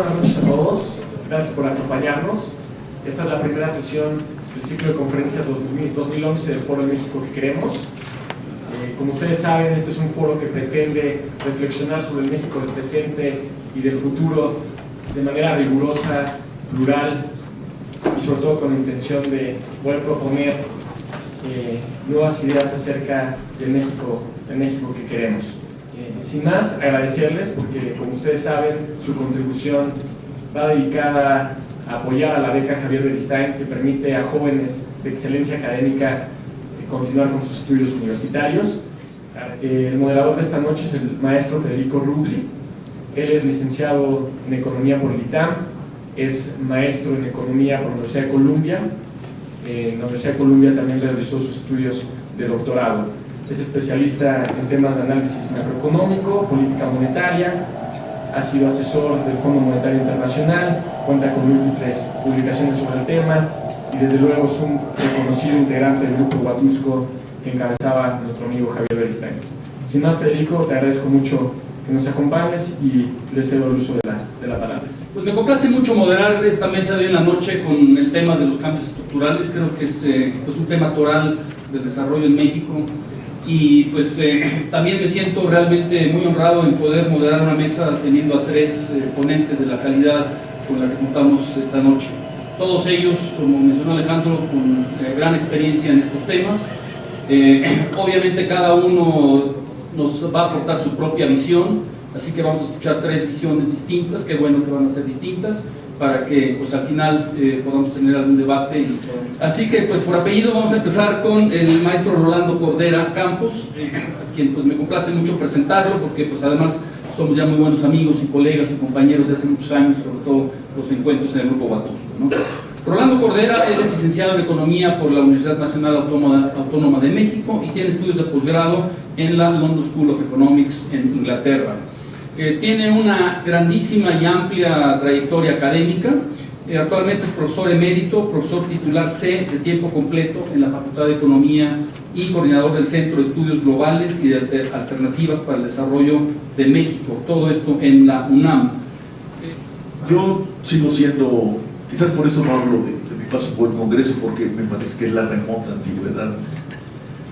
buenas noches a todos. Gracias por acompañarnos. Esta es la primera sesión del ciclo de conferencias 2011 del Foro de México que queremos. Como ustedes saben, este es un foro que pretende reflexionar sobre el México del presente y del futuro de manera rigurosa, plural y sobre todo con la intención de poder proponer nuevas ideas acerca del México que queremos. Sin más, agradecerles porque, como ustedes saben, su contribución va dedicada a apoyar a la beca Javier Beristain, que permite a jóvenes de excelencia académica continuar con sus estudios universitarios. El moderador de esta noche es el maestro Federico Rubli. Él es licenciado en Economía por el ITAM, es maestro en Economía por la Universidad de Columbia. En la Universidad de Columbia también realizó sus estudios de doctorado. Es especialista en temas de análisis macroeconómico, política monetaria, ha sido asesor del Fondo Monetario Internacional, cuenta con múltiples publicaciones sobre el tema y desde luego es un reconocido integrante del grupo Huatusco que encabezaba nuestro amigo Javier Beristain. Sin más, Federico, te agradezco mucho que nos acompañes y le cedo el uso de la palabra. Pues me complace mucho moderar esta mesa de hoy en la noche con el tema de los cambios estructurales. Creo que es pues un tema toral del desarrollo en México. Y pues también me siento realmente muy honrado en poder moderar una mesa teniendo a tres ponentes de la calidad con la que contamos esta noche. Todos ellos, como mencionó Alejandro, con gran experiencia en estos temas. Obviamente cada uno nos va a aportar su propia visión, así que vamos a escuchar tres visiones distintas, qué bueno que van a ser distintas, para que pues al final podamos tener algún debate. Así que pues por apellido vamos a empezar con el maestro Rolando Cordera Campos, a quien pues me complace mucho presentarlo, porque pues además somos ya muy buenos amigos y colegas y compañeros de hace muchos años, sobre todo los encuentros en el grupo Huatusco, ¿no? Rolando Cordera, él es licenciado en Economía por la Universidad Nacional Autónoma de México y tiene estudios de posgrado en la London School of Economics en Inglaterra. Tiene una grandísima y amplia trayectoria académica. Actualmente es profesor emérito, profesor titular C de tiempo completo en la Facultad de Economía y coordinador del Centro de Estudios Globales y de Alternativas para el Desarrollo de México. Todo esto en la UNAM. Yo sigo siendo, quizás por eso no hablo de mi paso por el Congreso, porque me parece que es la remota antigüedad,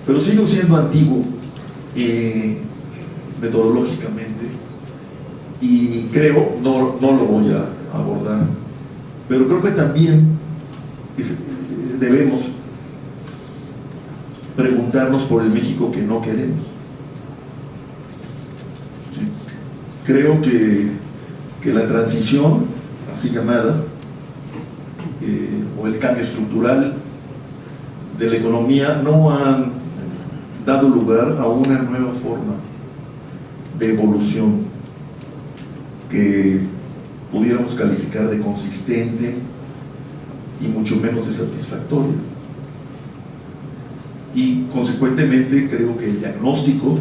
pero sigo siendo antiguo metodológicamente. Y creo, no lo voy a abordar, pero creo que también debemos preguntarnos por el México que no queremos. ¿Sí? Creo que la transición, así llamada, o el cambio estructural de la economía no han dado lugar a una nueva forma de evolución que pudiéramos calificar de consistente y mucho menos de satisfactoria. Y consecuentemente creo que el diagnóstico,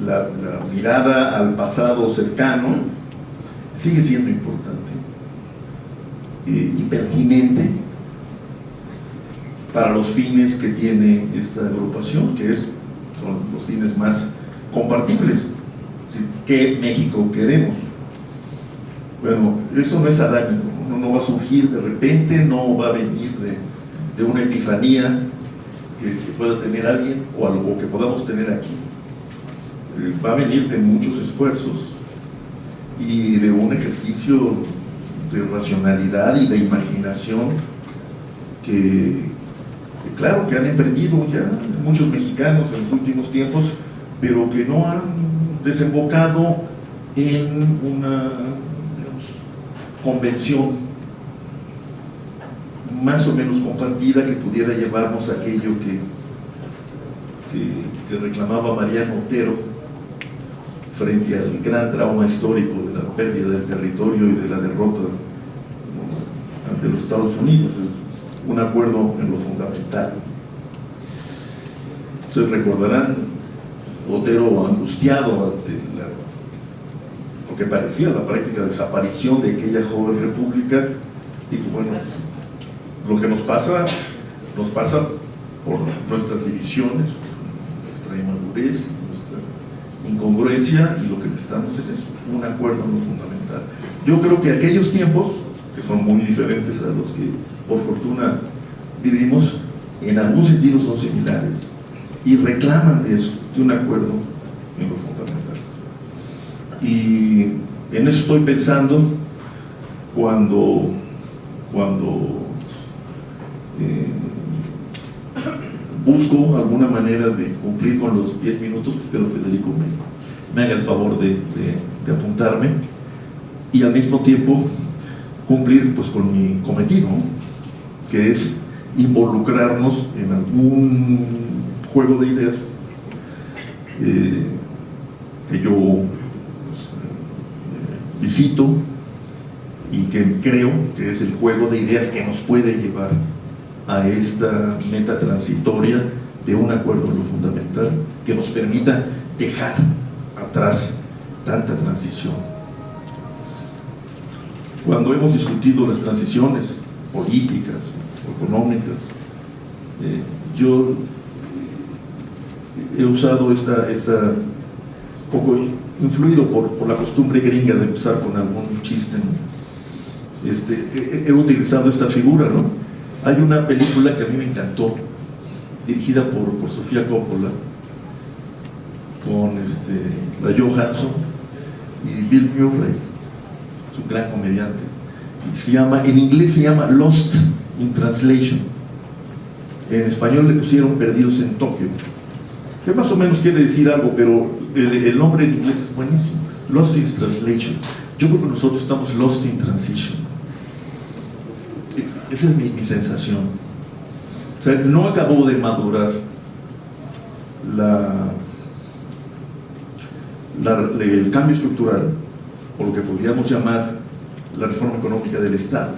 la mirada al pasado cercano sigue siendo importante y pertinente para los fines que tiene esta agrupación, que son los fines más compartibles. ¿Qué México queremos? Bueno, esto no es adánico, no va a surgir de repente, no va a venir de una epifanía que pueda tener alguien o algo que podamos tener aquí. Va a venir de muchos esfuerzos y de un ejercicio de racionalidad y de imaginación que claro que han emprendido ya muchos mexicanos en los últimos tiempos, pero que no han desembocado en una, digamos, convención más o menos compartida que pudiera llevarnos a aquello que reclamaba Mariano Otero frente al gran trauma histórico de la pérdida del territorio y de la derrota ante los Estados Unidos, un acuerdo en lo fundamental. Ustedes recordarán Otero angustiado ante lo que parecía la práctica desaparición de aquella joven república, dijo, bueno, pues, lo que nos pasa por nuestras divisiones, por nuestra inmadurez, nuestra incongruencia, y lo que necesitamos es eso, un acuerdo en lo fundamental. Yo creo que aquellos tiempos, que son muy diferentes a los que por fortuna vivimos, en algún sentido son similares y reclaman de eso, de un acuerdo en lo fundamental. Y en eso estoy pensando cuando busco alguna manera de cumplir con los 10 minutos, pero Federico me haga el favor de apuntarme, y al mismo tiempo cumplir pues con mi cometido, ¿no? Que es involucrarnos en algún juego de ideas que yo pues, visito y que creo que es el juego de ideas que nos puede llevar a esta meta transitoria de un acuerdo en lo fundamental que nos permita dejar atrás tanta transición. Cuando hemos discutido las transiciones políticas o económicas, yo he usado esta poco influido por la costumbre gringa de empezar con algún chiste, ¿no? He utilizado esta figura, ¿no? Hay una película que a mí me encantó, dirigida por Sofía Coppola, con la Johansson y Bill Murray, es un gran comediante, y se llama, en inglés se llama Lost in Translation, en español le pusieron Perdidos en Tokio, que más o menos quiere decir algo, pero el nombre en inglés es buenísimo, Lost in Translation. Yo creo que nosotros estamos lost in transition. Esa es mi sensación. O sea, no acabó de madurar el cambio estructural, o lo que podríamos llamar la reforma económica del Estado,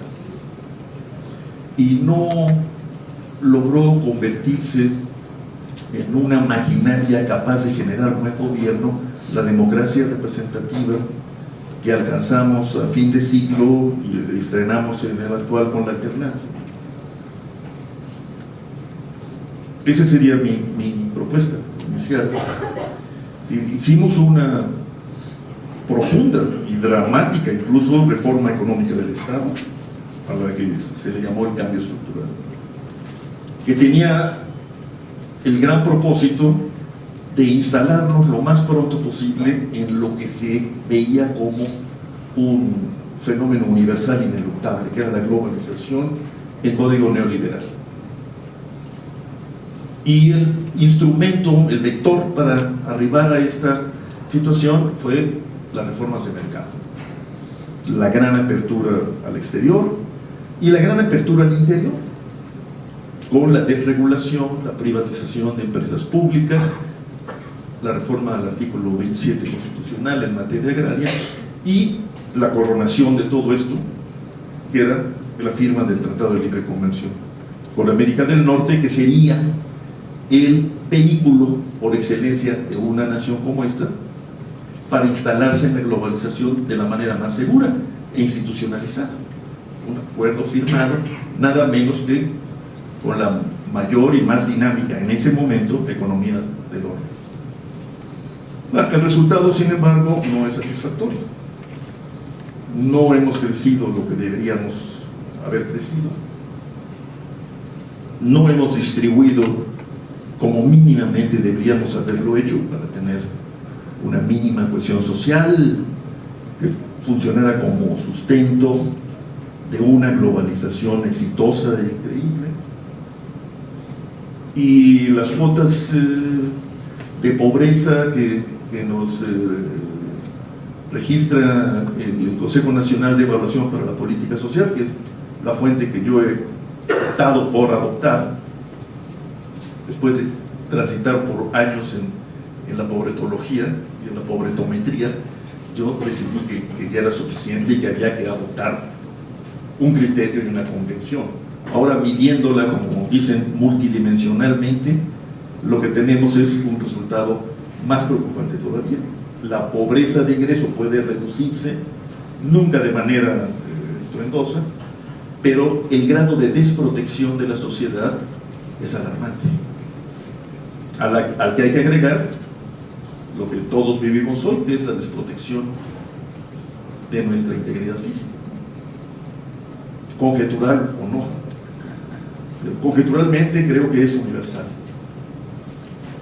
y no logró convertirse en una maquinaria capaz de generar buen gobierno, la democracia representativa que alcanzamos a fin de siglo y estrenamos en el actual con la alternancia. Esa sería mi propuesta inicial. Hicimos una profunda y dramática, incluso, reforma económica del Estado, a la que se le llamó el cambio estructural, que tenía el gran propósito de instalarnos lo más pronto posible en lo que se veía como un fenómeno universal ineluctable, que era la globalización, el código neoliberal. Y el instrumento, el vector para arribar a esta situación fue las reformas de mercado, la gran apertura al exterior y la gran apertura al interior, con la desregulación, la privatización de empresas públicas, la reforma del artículo 27 constitucional en materia agraria y la coronación de todo esto, que era la firma del Tratado de Libre Comercio con América del Norte, que sería el vehículo por excelencia de una nación como esta para instalarse en la globalización de la manera más segura e institucionalizada. Un acuerdo firmado nada menos que con la mayor y más dinámica en ese momento economía del orden. El resultado, sin embargo, no es satisfactorio. No hemos crecido lo que deberíamos haber crecido. No hemos distribuido como mínimamente deberíamos haberlo hecho para tener una mínima cohesión social que funcionara como sustento de una globalización exitosa e increíble. Y las cuotas de pobreza que nos registra el Consejo Nacional de Evaluación para la Política Social, que es la fuente que yo he optado por adoptar después de transitar por años en la pobretología y en la pobretometría. Yo decidí que ya era suficiente y que había que adoptar un criterio y una convención. Ahora, midiéndola, como dicen, multidimensionalmente, lo que tenemos es un resultado más preocupante todavía. La pobreza de ingreso puede reducirse, nunca de manera estruendosa, pero el grado de desprotección de la sociedad es alarmante, al que hay que agregar lo que todos vivimos hoy, que es la desprotección de nuestra integridad física, conjetural o no. Conjeturalmente creo que es universal.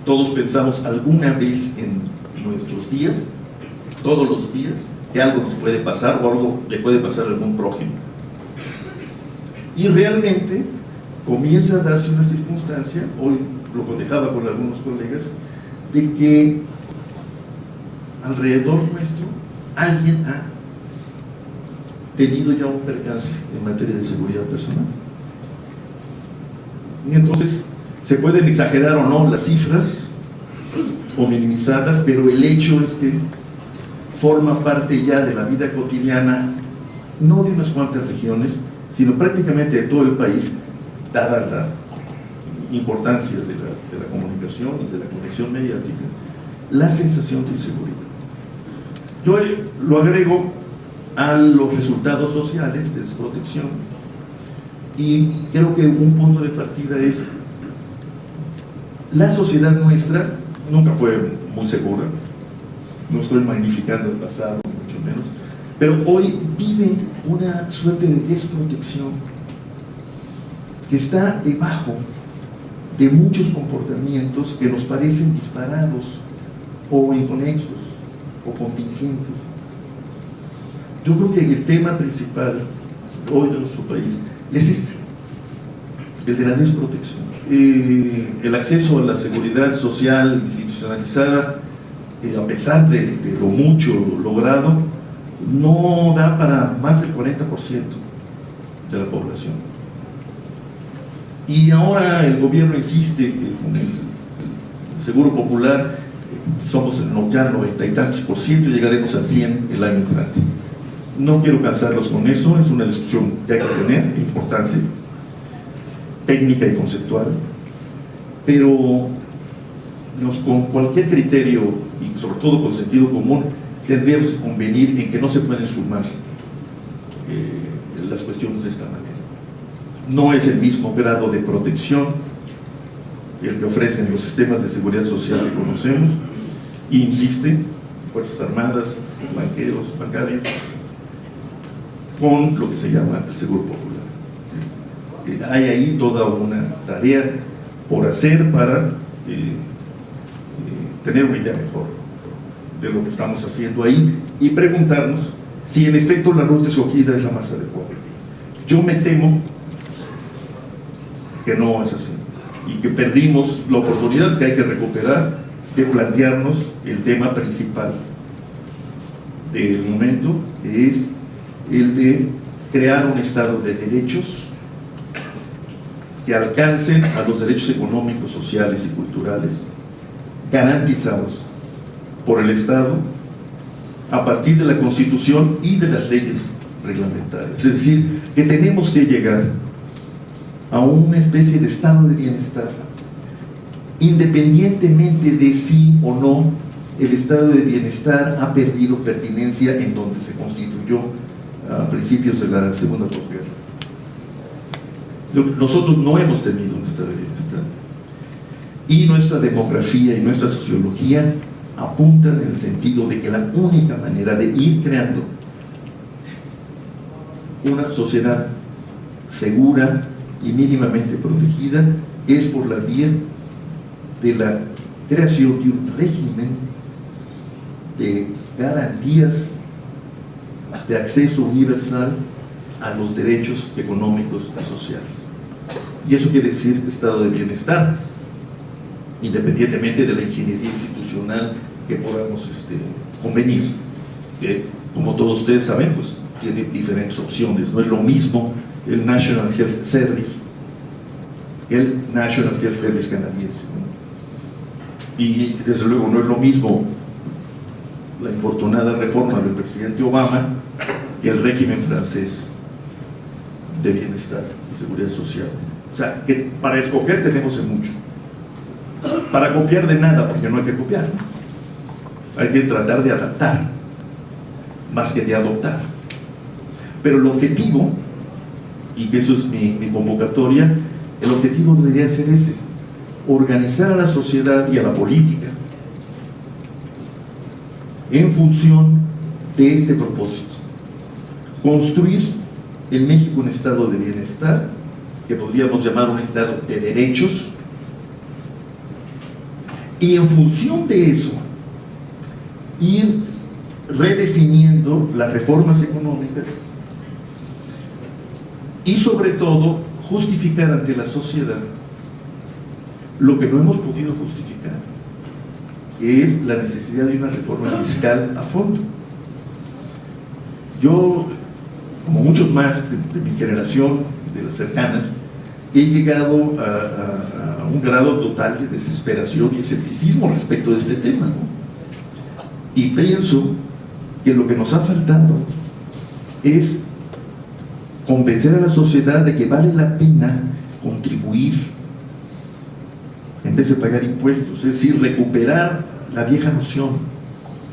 Todos pensamos alguna vez en nuestros días, todos los días, que algo nos puede pasar o algo le puede pasar a algún prójimo. Y realmente comienza a darse una circunstancia, hoy lo cotejaba con algunos colegas, de que alrededor nuestro alguien ha tenido ya un percance en materia de seguridad personal. Y entonces se pueden exagerar o no las cifras o minimizarlas, pero el hecho es que forma parte ya de la vida cotidiana, no de unas cuantas regiones, sino prácticamente de todo el país, dada la importancia de la comunicación y de la conexión mediática, la sensación de inseguridad. Yo lo agrego a los resultados sociales de desprotección, y creo que un punto de partida es: la sociedad nuestra nunca fue muy segura, no estoy magnificando el pasado, mucho menos, pero hoy vive una suerte de desprotección que está debajo de muchos comportamientos que nos parecen disparados o inconexos o contingentes. Yo creo que el tema principal hoy de nuestro país es este, el de la desprotección. El acceso a la seguridad social institucionalizada, a pesar de lo mucho logrado, no da para más del 40% de la población. Y ahora el gobierno insiste que con el Seguro Popular somos ya el 90 y tantos % y llegaremos al 100 el año entrante. No quiero cansarlos con eso, es una discusión que hay que tener, importante, técnica y conceptual, pero con cualquier criterio y sobre todo con sentido común tendríamos que convenir en que no se pueden sumar las cuestiones de esta manera. No es el mismo grado de protección el que ofrecen los sistemas de seguridad social que conocemos, e insiste, Fuerzas Armadas, banqueros, bancarios, con lo que se llama el Seguro Popular. Hay ahí toda una tarea por hacer para tener una idea mejor de lo que estamos haciendo ahí y preguntarnos si en efecto la ruta escogida es la más adecuada. Yo me temo que no es así y que perdimos la oportunidad que hay que recuperar de plantearnos el tema principal del momento, que es el de crear un Estado de derechos que alcancen a los derechos económicos, sociales y culturales garantizados por el Estado a partir de la Constitución y de las leyes reglamentarias. Es decir, que tenemos que llegar a una especie de estado de bienestar, independientemente de si o no el estado de bienestar ha perdido pertinencia en donde se constituyó a principios de la segunda posguerra. Nosotros no hemos tenido un estado de bienestar, y nuestra demografía y nuestra sociología apuntan en el sentido de que la única manera de ir creando una sociedad segura y mínimamente protegida es por la vía de la creación de un régimen de garantías de acceso universal a los derechos económicos y sociales. Y eso quiere decir estado de bienestar, independientemente de la ingeniería institucional que podamos convenir. Como todos ustedes saben, pues tiene diferentes opciones. No es lo mismo el National Health Service, el National Health Service canadiense, ¿no? Y desde luego no es lo mismo la infortunada reforma del presidente Obama y el régimen francés de bienestar y seguridad social. O sea, que para escoger tenemos en mucho, para copiar de nada, porque no hay que copiar, ¿no? Hay que tratar de adaptar más que de adoptar. Pero el objetivo, y que eso es mi convocatoria, el objetivo debería ser ese: organizar a la sociedad y a la política en función de este propósito: construir en México un estado de bienestar, que podríamos llamar un estado de derechos, y en función de eso ir redefiniendo las reformas económicas y sobre todo justificar ante la sociedad lo que no hemos podido justificar, que es la necesidad de una reforma fiscal a fondo. Yo, como muchos más de mi generación, de las cercanas, he llegado a un grado total de desesperación y escepticismo respecto de este tema, ¿no? Y pienso que lo que nos ha faltado es convencer a la sociedad de que vale la pena contribuir en vez de pagar impuestos, es decir, recuperar la vieja noción,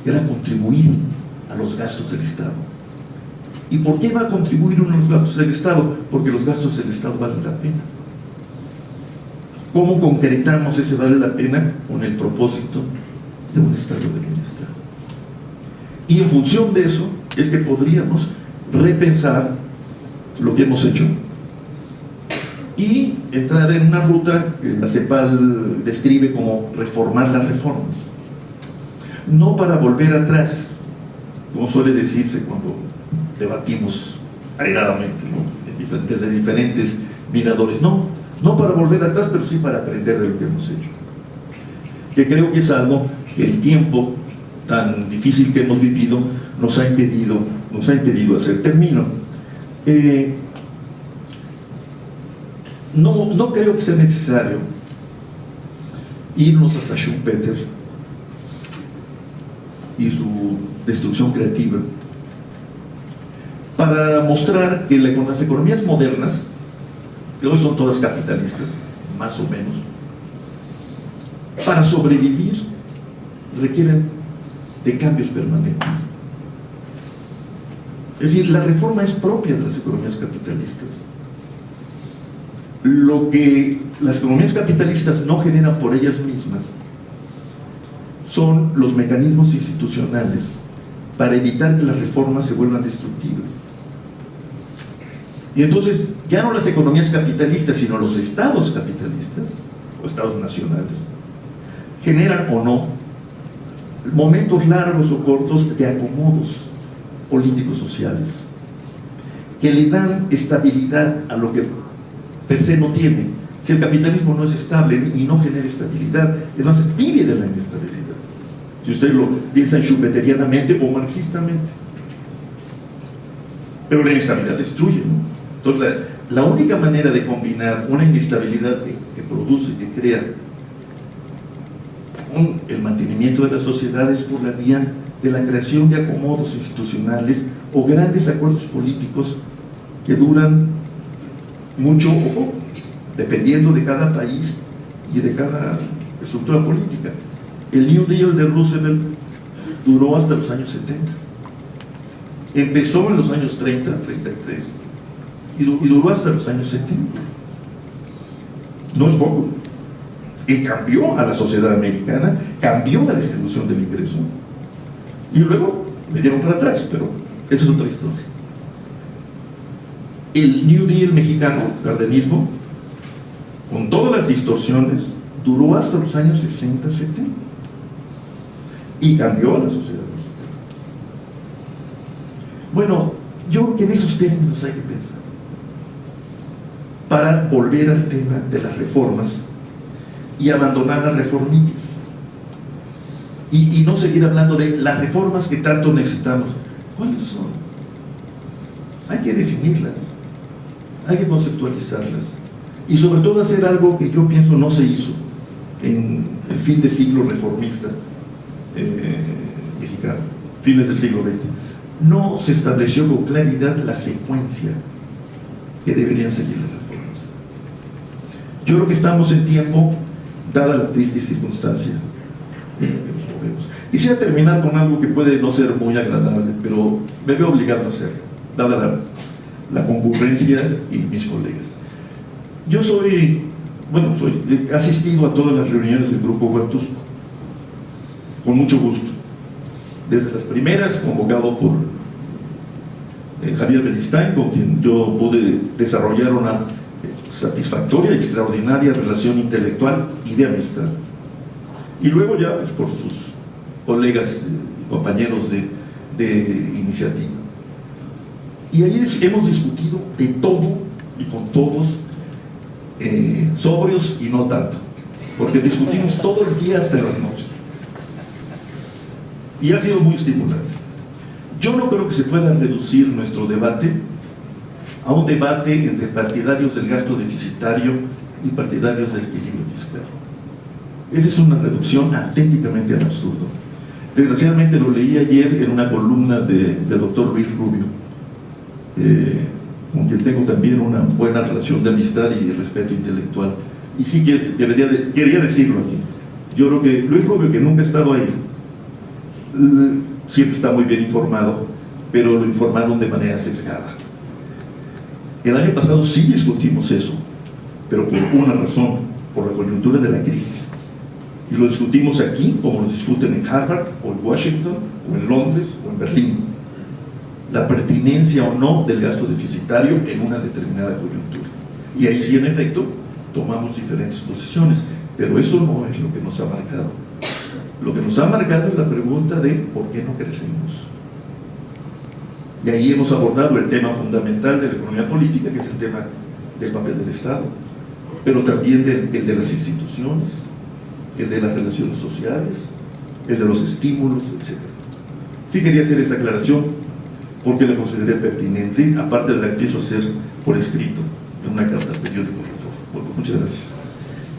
que era contribuir a los gastos del Estado. ¿Y por qué va a contribuir uno a los gastos del Estado? Porque los gastos del Estado valen la pena. ¿Cómo concretamos ese vale la pena? Con el propósito de un estado de bienestar. Y en función de eso es que podríamos repensar lo que hemos hecho y entrar en una ruta que la CEPAL describe como reformar las reformas. No para volver atrás, como suele decirse cuando debatimos airadamente, ¿no?, desde diferentes miradores. No para volver atrás, pero sí para aprender de lo que hemos hecho. Que creo que es algo que el tiempo tan difícil que hemos vivido nos ha impedido hacer. Termino. No creo que sea necesario irnos hasta Schumpeter y su destrucción creativa para mostrar que las economías modernas, que hoy son todas capitalistas, más o menos, para sobrevivir requieren de cambios permanentes. Es decir, la reforma es propia de las economías capitalistas. Lo que las economías capitalistas no generan por ellas mismas son los mecanismos institucionales para evitar que las reformas se vuelvan destructivas. Y entonces, ya no las economías capitalistas, sino los estados capitalistas, o estados nacionales, generan o no momentos largos o cortos de acomodos políticos sociales que le dan estabilidad a lo que per se no tiene. Si el capitalismo no es estable y no genera estabilidad, entonces vive de la inestabilidad, si usted lo piensa schumpeterianamente o marxistamente. Pero la inestabilidad destruye, ¿no? Entonces la única manera de combinar una inestabilidad que produce, que crea, con el mantenimiento de la sociedad es por la vía de la creación de acomodos institucionales o grandes acuerdos políticos que duran mucho o poco, dependiendo de cada país y de cada estructura política. El New Deal de Roosevelt duró hasta los años 70. Empezó en los años 30, 33 y duró hasta los años 70. No es poco. Y cambió a la sociedad americana, cambió la distribución del ingreso. Y luego le dieron para atrás, pero esa es otra historia. El New Deal mexicano, cardenismo, con todas las distorsiones, duró hasta los años 60, 70 y cambió a la sociedad mexicana. Bueno, yo creo que en esos términos hay que pensar para volver al tema de las reformas y abandonar las reformitas y no seguir hablando de las reformas que tanto necesitamos. ¿Cuáles son? Hay que definirlas, hay que conceptualizarlas y sobre todo hacer algo que yo pienso no se hizo en el fin de siglo reformista mexicano, fines del siglo XX. No se estableció con claridad la secuencia que deberían seguir las reformas. Yo creo que estamos en tiempo, dada la triste circunstancia en la que nos movemos. Quisiera terminar con algo que puede no ser muy agradable, pero me veo obligado a hacerlo, dada la concurrencia y mis colegas. Yo he asistido a todas las reuniones del Grupo Huatusco, con mucho gusto. desde las primeras, convocado por Javier Beristain, con quien yo pude desarrollar una satisfactoria y extraordinaria relación intelectual y de amistad. Y luego ya pues, por sus colegas y compañeros de iniciativa. Y ahí hemos discutido de todo y con todos, sobrios y no tanto, porque discutimos todo el día hasta las noches. Y ha sido muy estimulante. Yo no creo que se pueda reducir nuestro debate a un debate entre partidarios del gasto deficitario y partidarios del equilibrio fiscal. Esa es una reducción auténticamente al absurdo. Desgraciadamente lo leí ayer en una columna del doctor Luis Rubio, con quien tengo también una buena relación de amistad y de respeto intelectual. Y sí que quería decirlo aquí. Yo creo que Luis Rubio, que nunca ha estado ahí, siempre está muy bien informado, pero lo informaron de manera sesgada. El año pasado sí discutimos eso, pero por una razón, por la coyuntura de la crisis. Y lo discutimos aquí, como lo discuten en Harvard, o en Washington, o en Londres, o en Berlín. La pertinencia o no del gasto deficitario en una determinada coyuntura. Y ahí sí, en efecto, tomamos diferentes posiciones, pero eso no es lo que nos ha marcado. Lo que nos ha marcado es la pregunta de ¿por qué no crecemos? Y ahí hemos abordado el tema fundamental de la economía política, que es el tema del papel del Estado, pero también el de las instituciones, el de las relaciones sociales, el de los estímulos, etc. Sí quería hacer esa aclaración porque la consideré pertinente, aparte de la que pienso hacer por escrito en una carta al periódico. Bueno, muchas gracias.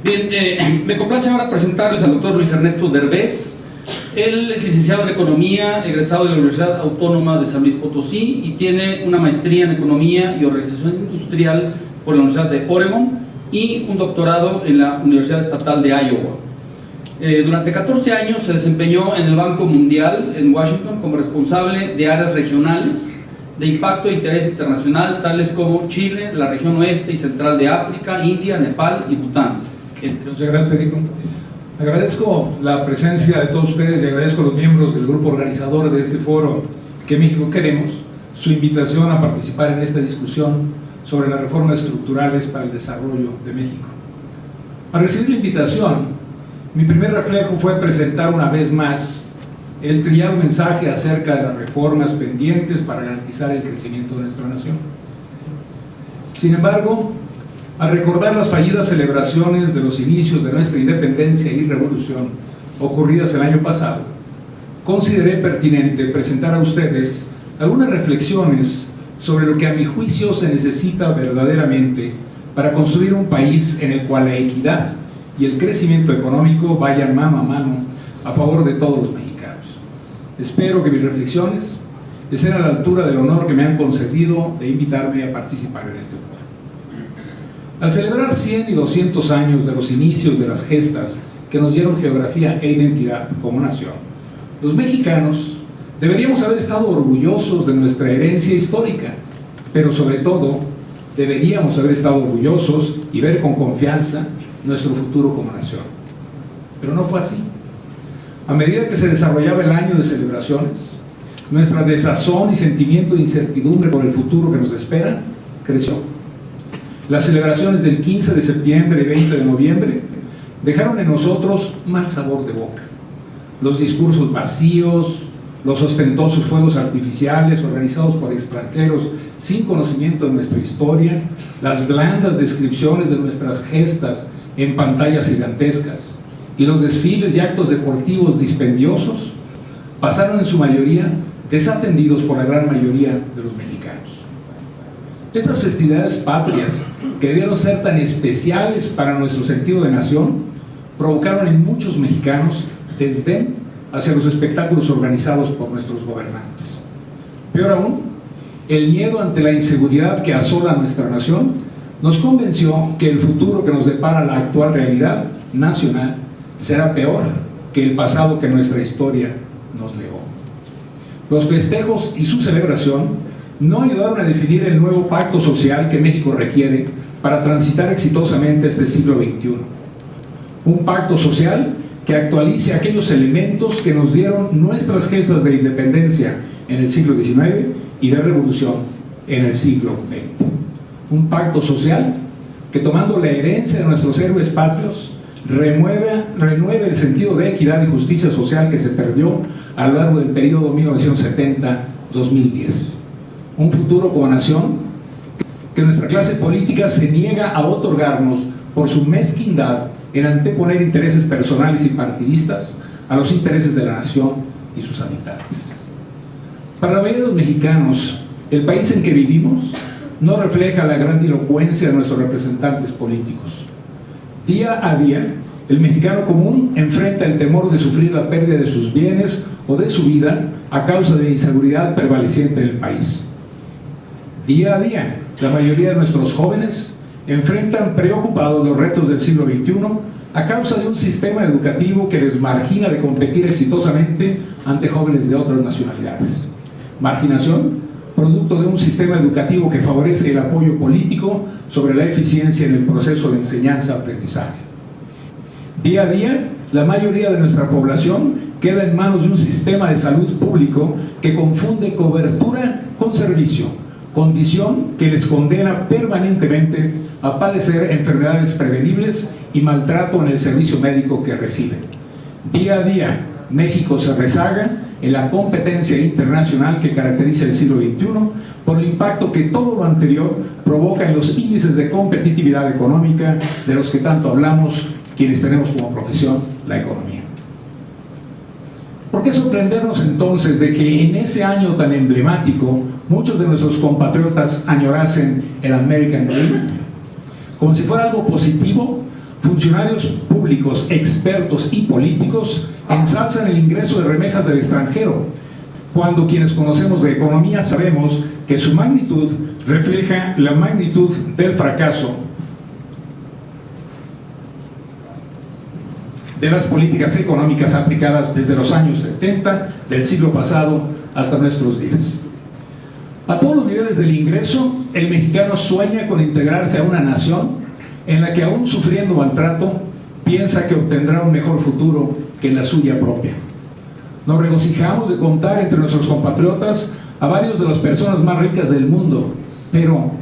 Bien, me complace ahora presentarles al doctor Luis Ernesto Derbez. Él es licenciado en Economía, egresado de la Universidad Autónoma de San Luis Potosí y tiene una maestría en Economía y Organización Industrial por la Universidad de Oregon y un doctorado en la Universidad Estatal de Iowa. Durante 14 años se desempeñó en el Banco Mundial en Washington como responsable de áreas regionales de impacto e interés internacional, tales como Chile, la región oeste y central de África, India, Nepal y Bután. Muchas gracias, Federico. Agradezco la presencia de todos ustedes y agradezco a los miembros del grupo organizador de este foro que México Queremos su invitación a participar en esta discusión sobre las reformas estructurales para el desarrollo de México. Al recibir la invitación, mi primer reflejo fue presentar una vez más el trillado mensaje acerca de las reformas pendientes para garantizar el crecimiento de nuestra nación. Sin embargo, al recordar las fallidas celebraciones de los inicios de nuestra independencia y revolución ocurridas el año pasado, consideré pertinente presentar a ustedes algunas reflexiones sobre lo que a mi juicio se necesita verdaderamente para construir un país en el cual la equidad y el crecimiento económico vayan mano a mano a favor de todos los mexicanos. Espero que mis reflexiones estén a la altura del honor que me han concedido de invitarme a participar en este foro. Al celebrar 100 y 200 años de los inicios de las gestas que nos dieron geografía e identidad como nación, los mexicanos deberíamos haber estado orgullosos de nuestra herencia histórica, pero sobre todo deberíamos haber estado orgullosos y ver con confianza nuestro futuro como nación. Pero no fue así. A medida que se desarrollaba el año de celebraciones, nuestra desazón y sentimiento de incertidumbre por el futuro que nos espera creció. Las celebraciones del 15 de septiembre y 20 de noviembre dejaron en nosotros mal sabor de boca. Los discursos vacíos, los ostentosos fuegos artificiales organizados por extranjeros sin conocimiento de nuestra historia, las blandas descripciones de nuestras gestas en pantallas gigantescas y los desfiles y actos deportivos dispendiosos pasaron en su mayoría desatendidos por la gran mayoría de los mexicanos. Estas festividades patrias, que debieron ser tan especiales para nuestro sentido de nación, provocaron en muchos mexicanos desdén hacia los espectáculos organizados por nuestros gobernantes. Peor aún, el miedo ante la inseguridad que asola a nuestra nación nos convenció que el futuro que nos depara la actual realidad nacional será peor que el pasado que nuestra historia nos legó. Los festejos y su celebración no ayudaron a definir el nuevo pacto social que México requiere para transitar exitosamente este siglo XXI. Un pacto social que actualice aquellos elementos que nos dieron nuestras gestas de independencia en el siglo XIX y de revolución en el siglo XX. Un pacto social que, tomando la herencia de nuestros héroes patrios, renueve el sentido de equidad y justicia social que se perdió a lo largo del periodo 1970-2010. Un futuro como nación que nuestra clase política se niega a otorgarnos por su mezquindad en anteponer intereses personales y partidistas a los intereses de la nación y sus habitantes. Para la mayoría de los mexicanos, el país en que vivimos no refleja la grandilocuencia de nuestros representantes políticos. Día a día, el mexicano común enfrenta el temor de sufrir la pérdida de sus bienes o de su vida a causa de la inseguridad prevaleciente en el país. Día a día, la mayoría de nuestros jóvenes enfrentan preocupados los retos del siglo XXI a causa de un sistema educativo que les margina de competir exitosamente ante jóvenes de otras nacionalidades. Marginación, producto de un sistema educativo que favorece el apoyo político sobre la eficiencia en el proceso de enseñanza-aprendizaje. Día a día, la mayoría de nuestra población queda en manos de un sistema de salud público que confunde cobertura con servicio, condición que les condena permanentemente a padecer enfermedades prevenibles y maltrato en el servicio médico que reciben. Día a día, México se rezaga en la competencia internacional que caracteriza el siglo XXI por el impacto que todo lo anterior provoca en los índices de competitividad económica de los que tanto hablamos quienes tenemos como profesión la economía. ¿Por qué sorprendernos entonces de que en ese año tan emblemático muchos de nuestros compatriotas añorasen el American Dream? Como si fuera algo positivo, funcionarios públicos, expertos y políticos ensalzan el ingreso de remesas del extranjero, cuando quienes conocemos de economía sabemos que su magnitud refleja la magnitud del fracaso de las políticas económicas aplicadas desde los años 70 del siglo pasado hasta nuestros días. A todos los niveles del ingreso, el mexicano sueña con integrarse a una nación en la que, aún sufriendo maltrato, piensa que obtendrá un mejor futuro que en la suya propia. Nos regocijamos de contar entre nuestros compatriotas a varios de las personas más ricas del mundo, pero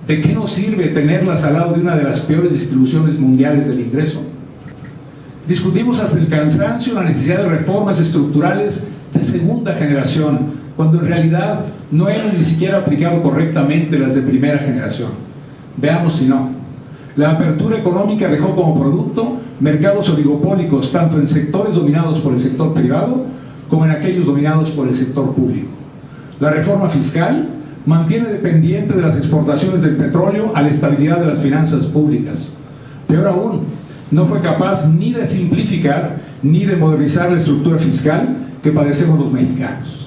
¿de qué nos sirve tenerlas al lado de una de las peores distribuciones mundiales del ingreso? Discutimos hasta el cansancio la necesidad de reformas estructurales de segunda generación, cuando en realidad no hemos ni siquiera aplicado correctamente las de primera generación. Veamos si no. La apertura económica dejó como producto mercados oligopólicos tanto en sectores dominados por el sector privado como en aquellos dominados por el sector público. La reforma fiscal mantiene dependiente de las exportaciones del petróleo a la estabilidad de las finanzas públicas. Peor aún, no fue capaz ni de simplificar ni de modernizar la estructura fiscal que padecemos los mexicanos.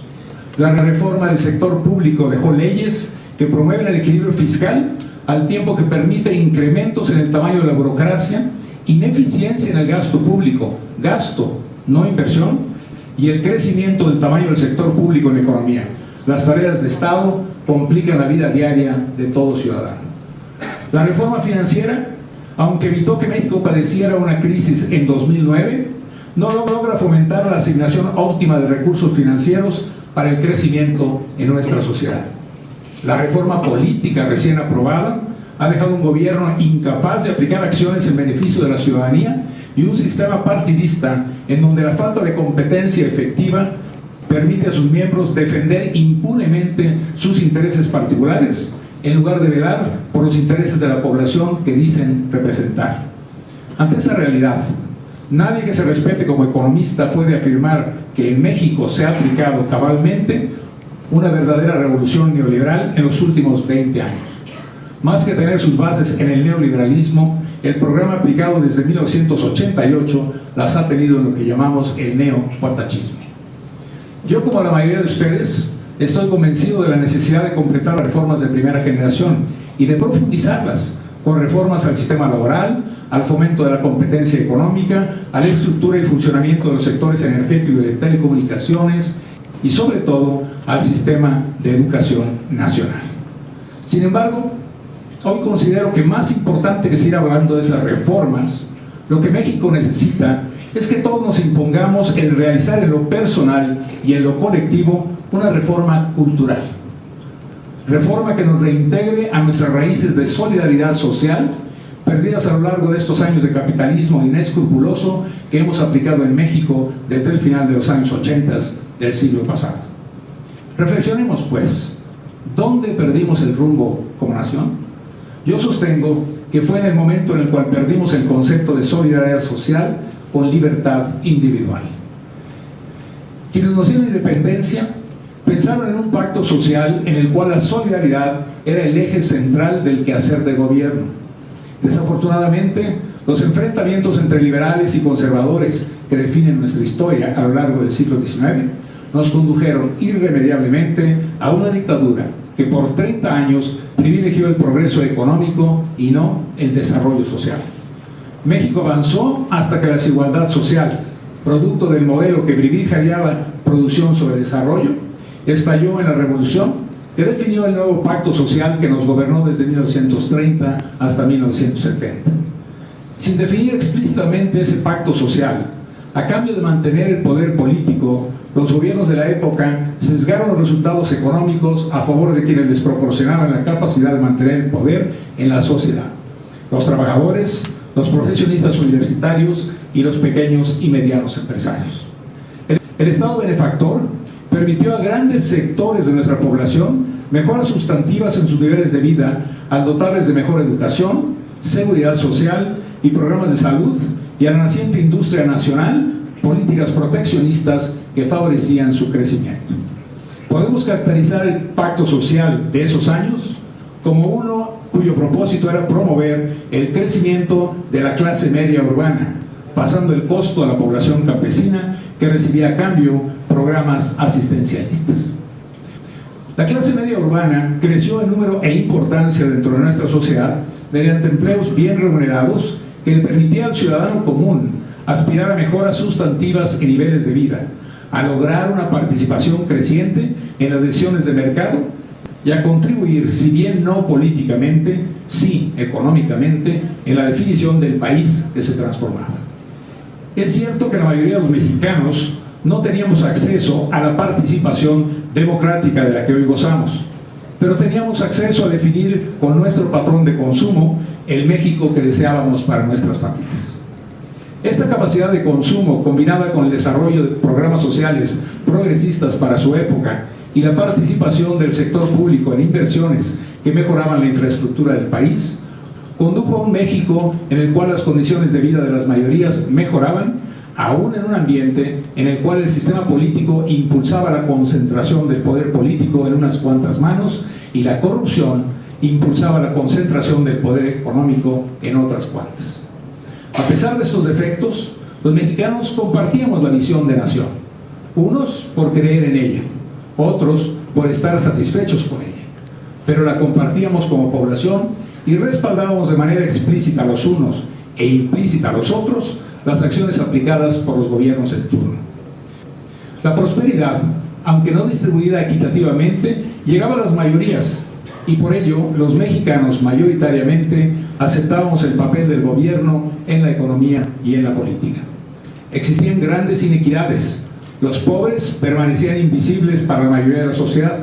La reforma del sector público dejó leyes que promueven el equilibrio fiscal al tiempo que permite incrementos en el tamaño de la burocracia, ineficiencia en el gasto público, gasto, no inversión, y el crecimiento del tamaño del sector público en la economía. Las tareas de Estado complican la vida diaria de todo ciudadano. La reforma financiera, aunque evitó que México padeciera una crisis en 2009, no logra fomentar la asignación óptima de recursos financieros para el crecimiento en nuestra sociedad. La reforma política recién aprobada ha dejado un gobierno incapaz de aplicar acciones en beneficio de la ciudadanía y un sistema partidista en donde la falta de competencia efectiva permite a sus miembros defender impunemente sus intereses particulares en lugar de velar por los intereses de la población que dicen representar. Ante esa realidad, nadie que se respete como economista puede afirmar que en México se ha aplicado cabalmente una verdadera revolución neoliberal en los últimos 20 años. Más que tener sus bases en el neoliberalismo, el programa aplicado desde 1988 las ha tenido en lo que llamamos el neocuatachismo. Yo, como la mayoría de ustedes, estoy convencido de la necesidad de completar las reformas de primera generación y de profundizarlas con reformas al sistema laboral, al fomento de la competencia económica, a la estructura y funcionamiento de los sectores energéticos y de telecomunicaciones y sobre todo al sistema de educación nacional. Sin embargo, hoy considero que más importante que seguir hablando de esas reformas, lo que México necesita es que todos nos impongamos el realizar en lo personal y en lo colectivo una reforma cultural. Reforma que nos reintegre a nuestras raíces de solidaridad social, perdidas a lo largo de estos años de capitalismo inescrupuloso que hemos aplicado en México desde el final de los años 80 del siglo pasado. Reflexionemos, pues, ¿dónde perdimos el rumbo como nación? Yo sostengo que fue en el momento en el cual perdimos el concepto de solidaridad social con libertad individual. Quienes nos dieron independencia pensaron en un pacto social en el cual la solidaridad era el eje central del quehacer de gobierno. Desafortunadamente, los enfrentamientos entre liberales y conservadores que definen nuestra historia a lo largo del siglo XIX nos condujeron irremediablemente a una dictadura que por 30 años privilegió el progreso económico y no el desarrollo social. México avanzó hasta que la desigualdad social, producto del modelo que privilegiaba producción sobre desarrollo, estalló en la revolución que definió el nuevo pacto social que nos gobernó desde 1930 hasta 1970. Sin definir explícitamente ese pacto social, a cambio de mantener el poder político, los gobiernos de la época sesgaron los resultados económicos a favor de quienes les proporcionaban la capacidad de mantener el poder en la sociedad: los trabajadores, los profesionistas universitarios y los pequeños y medianos empresarios. El Estado benefactor permitió a grandes sectores de nuestra población mejoras sustantivas en sus niveles de vida al dotarles de mejor educación, seguridad social y programas de salud, y a la naciente industria nacional políticas proteccionistas que favorecían su crecimiento. Podemos caracterizar el pacto social de esos años como uno cuyo propósito era promover el crecimiento de la clase media urbana, pasando el costo a la población campesina que recibía a cambio programas asistencialistas. La clase media urbana creció en número e importancia dentro de nuestra sociedad mediante empleos bien remunerados que le permitía al ciudadano común aspirar a mejoras sustantivas en niveles de vida, a lograr una participación creciente en las decisiones de mercado y a contribuir, si bien no políticamente, sí económicamente, en la definición del país que se transformaba. Es cierto que la mayoría de los mexicanos no teníamos acceso a la participación democrática de la que hoy gozamos, pero teníamos acceso a definir con nuestro patrón de consumo el México que deseábamos para nuestras familias. Esta capacidad de consumo, combinada con el desarrollo de programas sociales progresistas para su época y la participación del sector público en inversiones que mejoraban la infraestructura del país, condujo a un México en el cual las condiciones de vida de las mayorías mejoraban, aún en un ambiente en el cual el sistema político impulsaba la concentración del poder político en unas cuantas manos y la corrupción impulsaba la concentración del poder económico en otras cuantas. A pesar de estos defectos, los mexicanos compartíamos la visión de nación, unos por creer en ella, otros por estar satisfechos con ella, pero la compartíamos como población y respaldábamos de manera explícita a los unos e implícita a los otros las acciones aplicadas por los gobiernos en turno. La prosperidad, aunque no distribuida equitativamente, llegaba a las mayorías, y por ello los mexicanos mayoritariamente aceptábamos el papel del gobierno en la economía y en la política. Existían grandes inequidades. Los pobres permanecían invisibles para la mayoría de la sociedad,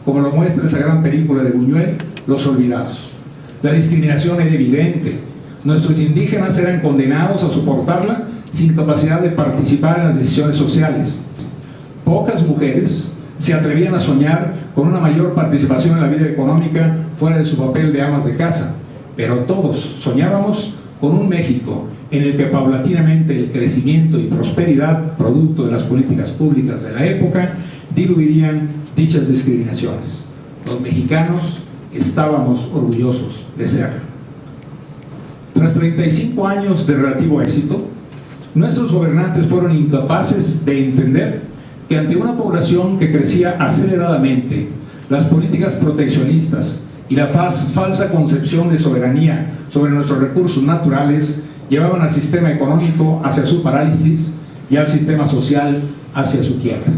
como lo muestra esa gran película de Buñuel, Los Olvidados. La discriminación era evidente. Nuestros indígenas eran condenados a soportarla sin capacidad de participar en las decisiones sociales. Pocas mujeres se atrevían a soñar con una mayor participación en la vida económica fuera de su papel de amas de casa, pero todos soñábamos con un México en el que paulatinamente el crecimiento y prosperidad, producto de las políticas públicas de la época, diluirían dichas discriminaciones. Los mexicanos estábamos orgullosos de serlo. Tras 35 años de relativo éxito, nuestros gobernantes fueron incapaces de entender que ante una población que crecía aceleradamente, las políticas proteccionistas y la falsa concepción de soberanía sobre nuestros recursos naturales llevaban al sistema económico hacia su parálisis y al sistema social hacia su quiebra.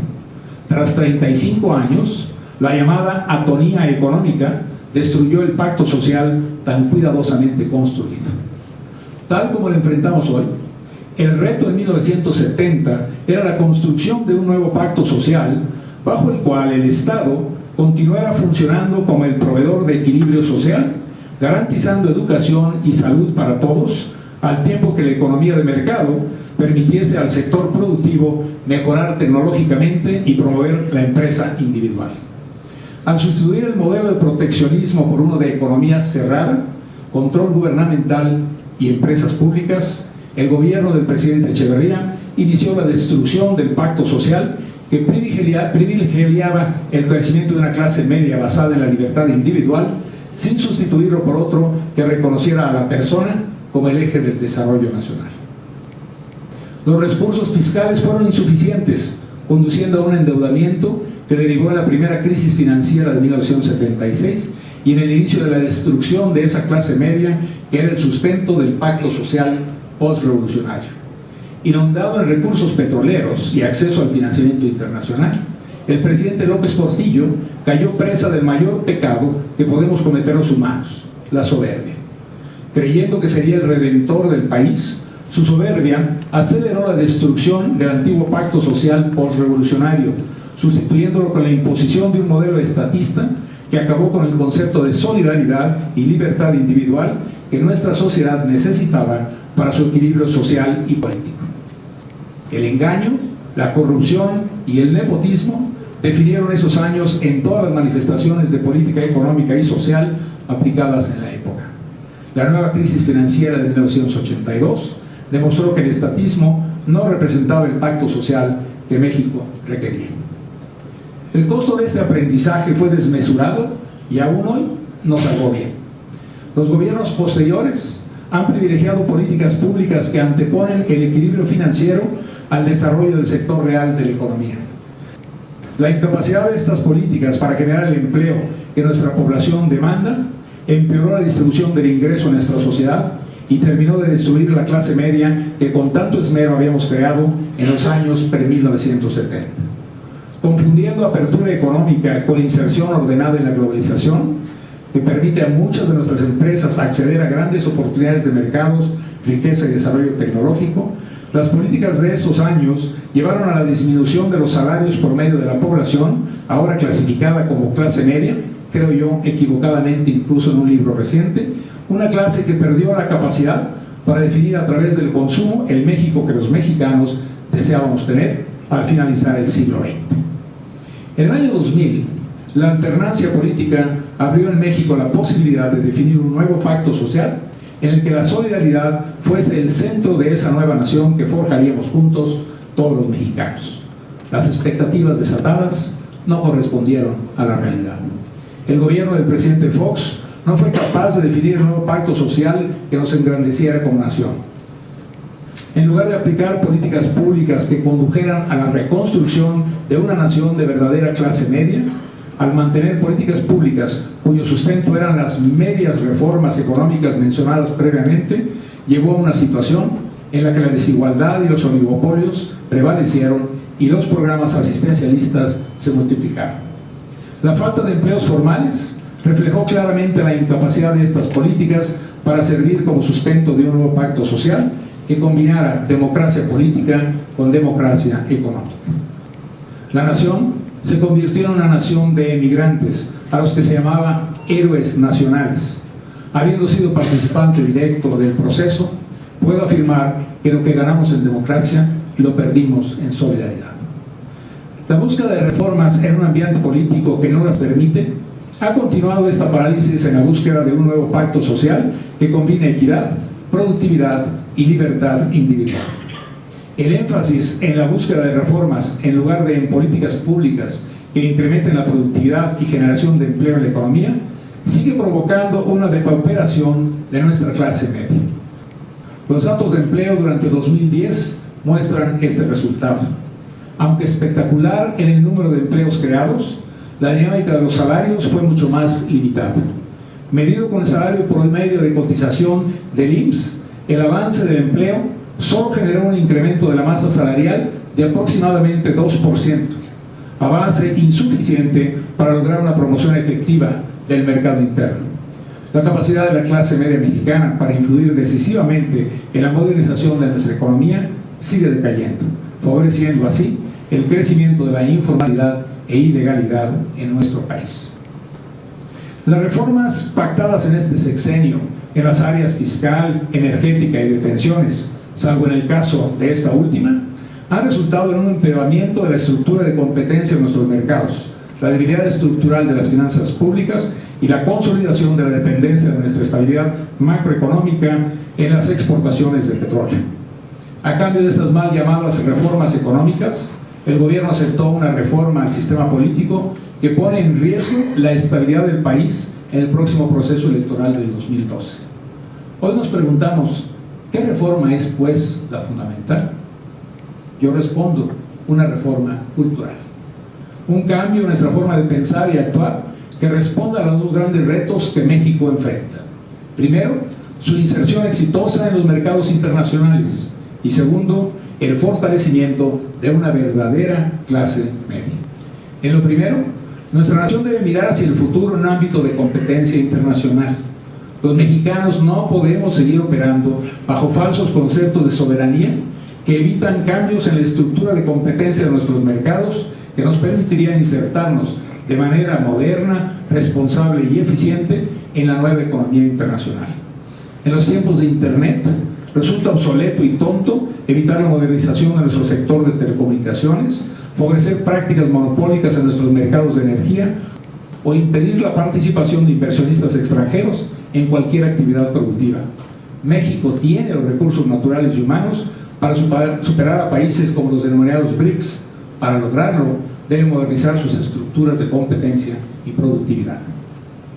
Tras 35 años, la llamada atonía económica destruyó el pacto social tan cuidadosamente construido. Tal como lo enfrentamos hoy, El reto en 1970 era la construcción de un nuevo pacto social bajo el cual el Estado continuara funcionando como el proveedor de equilibrio social, garantizando educación y salud para todos, al tiempo que la economía de mercado permitiese al sector productivo mejorar tecnológicamente y promover la empresa individual. Al sustituir el modelo de proteccionismo por uno de economía cerrada, control gubernamental y empresas públicas, el gobierno del presidente Echeverría inició la destrucción del pacto social que privilegiaba el crecimiento de una clase media basada en la libertad individual, sin sustituirlo por otro que reconociera a la persona como el eje del desarrollo nacional. Los recursos fiscales fueron insuficientes, conduciendo a un endeudamiento que derivó en la primera crisis financiera de 1976 y en el inicio de la destrucción de esa clase media que era el sustento del pacto social postrevolucionario. Inundado en recursos petroleros y acceso al financiamiento internacional, el presidente López Portillo cayó presa del mayor pecado que podemos cometer los humanos, la soberbia. Creyendo que sería el redentor del país, su soberbia aceleró la destrucción del antiguo pacto social postrevolucionario, sustituyéndolo con la imposición de un modelo estatista que acabó con el concepto de solidaridad y libertad individual que nuestra sociedad necesitaba para su equilibrio social y político. El engaño, la corrupción y el nepotismo definieron esos años en todas las manifestaciones de política económica y social aplicadas en la época. La nueva crisis financiera de 1982 demostró que el estatismo no representaba el pacto social que México requería. El costo de este aprendizaje fue desmesurado y aún hoy nos agobia. Los gobiernos posteriores han privilegiado políticas públicas que anteponen el equilibrio financiero al desarrollo del sector real de la economía. La incapacidad de estas políticas para generar el empleo que nuestra población demanda empeoró la distribución del ingreso en nuestra sociedad y terminó de destruir la clase media que con tanto esmero habíamos creado en los años pre-1970. Confundiendo apertura económica con inserción ordenada en la globalización, que permite a muchas de nuestras empresas acceder a grandes oportunidades de mercados, riqueza y desarrollo tecnológico, las políticas de estos años llevaron a la disminución de los salarios por medio de la población, ahora clasificada como clase media, creo yo equivocadamente incluso en un libro reciente, una clase que perdió la capacidad para definir a través del consumo el México que los mexicanos deseábamos tener al finalizar el siglo XX. En el año 2000, la alternancia política abrió en México la posibilidad de definir un nuevo pacto social en el que la solidaridad fuese el centro de esa nueva nación que forjaríamos juntos todos los mexicanos. Las expectativas desatadas no correspondieron a la realidad. El gobierno del presidente Fox no fue capaz de definir el nuevo pacto social que nos engrandeciera como nación. En lugar de aplicar políticas públicas que condujeran a la reconstrucción de una nación de verdadera clase media, al mantener políticas públicas cuyo sustento eran las medias reformas económicas mencionadas previamente, llevó a una situación en la que la desigualdad y los oligopolios prevalecieron y los programas asistencialistas se multiplicaron. La falta de empleos formales reflejó claramente la incapacidad de estas políticas para servir como sustento de un nuevo pacto social que combinara democracia política con democracia económica. La nación se convirtió en una nación de emigrantes, a los que se llamaba héroes nacionales. Habiendo sido participante directo del proceso, puedo afirmar que lo que ganamos en democracia lo perdimos en solidaridad. La búsqueda de reformas en un ambiente político que no las permite ha continuado esta parálisis en la búsqueda de un nuevo pacto social que combine equidad, productividad y libertad individual. El énfasis en la búsqueda de reformas en lugar de en políticas públicas que incrementen la productividad y generación de empleo en la economía sigue provocando una depauperación de nuestra clase media. Los datos de empleo durante 2010 muestran este resultado. Aunque espectacular en el número de empleos creados, la dinámica de los salarios fue mucho más limitada. Medido con el salario promedio de cotización del IMSS, el avance del empleo solo generó un incremento de la masa salarial de aproximadamente 2%, avance insuficiente para lograr una promoción efectiva del mercado interno. La capacidad de la clase media mexicana para influir decisivamente en la modernización de nuestra economía sigue decayendo, favoreciendo así el crecimiento de la informalidad e ilegalidad en nuestro país. Las reformas pactadas en este sexenio en las áreas fiscal, energética y de pensiones, salvo en el caso de esta última, han resultado en un empeoramiento de la estructura de competencia en nuestros mercados, la debilidad estructural de las finanzas públicas y la consolidación de la dependencia de nuestra estabilidad macroeconómica en las exportaciones de petróleo. A cambio de estas mal llamadas reformas económicas, el gobierno aceptó una reforma al sistema político que pone en riesgo la estabilidad del país en el próximo proceso electoral del 2012. Hoy nos preguntamos, ¿qué reforma es, pues, la fundamental? Yo respondo, una reforma cultural. Un cambio en nuestra forma de pensar y actuar que responda a los dos grandes retos que México enfrenta. Primero, su inserción exitosa en los mercados internacionales. Y segundo, el fortalecimiento de una verdadera clase media. En lo primero, nuestra nación debe mirar hacia el futuro en un ámbito de competencia internacional. Los mexicanos no podemos seguir operando bajo falsos conceptos de soberanía que evitan cambios en la estructura de competencia de nuestros mercados que nos permitirían insertarnos de manera moderna, responsable y eficiente en la nueva economía internacional. En los tiempos de Internet, resulta obsoleto y tonto evitar la modernización de nuestro sector de telecomunicaciones, favorecer prácticas monopólicas en nuestros mercados de energía o impedir la participación de inversionistas extranjeros en cualquier actividad productiva. México tiene los recursos naturales y humanos para superar a países como los denominados BRICS. Para lograrlo, debe modernizar sus estructuras de competencia y productividad.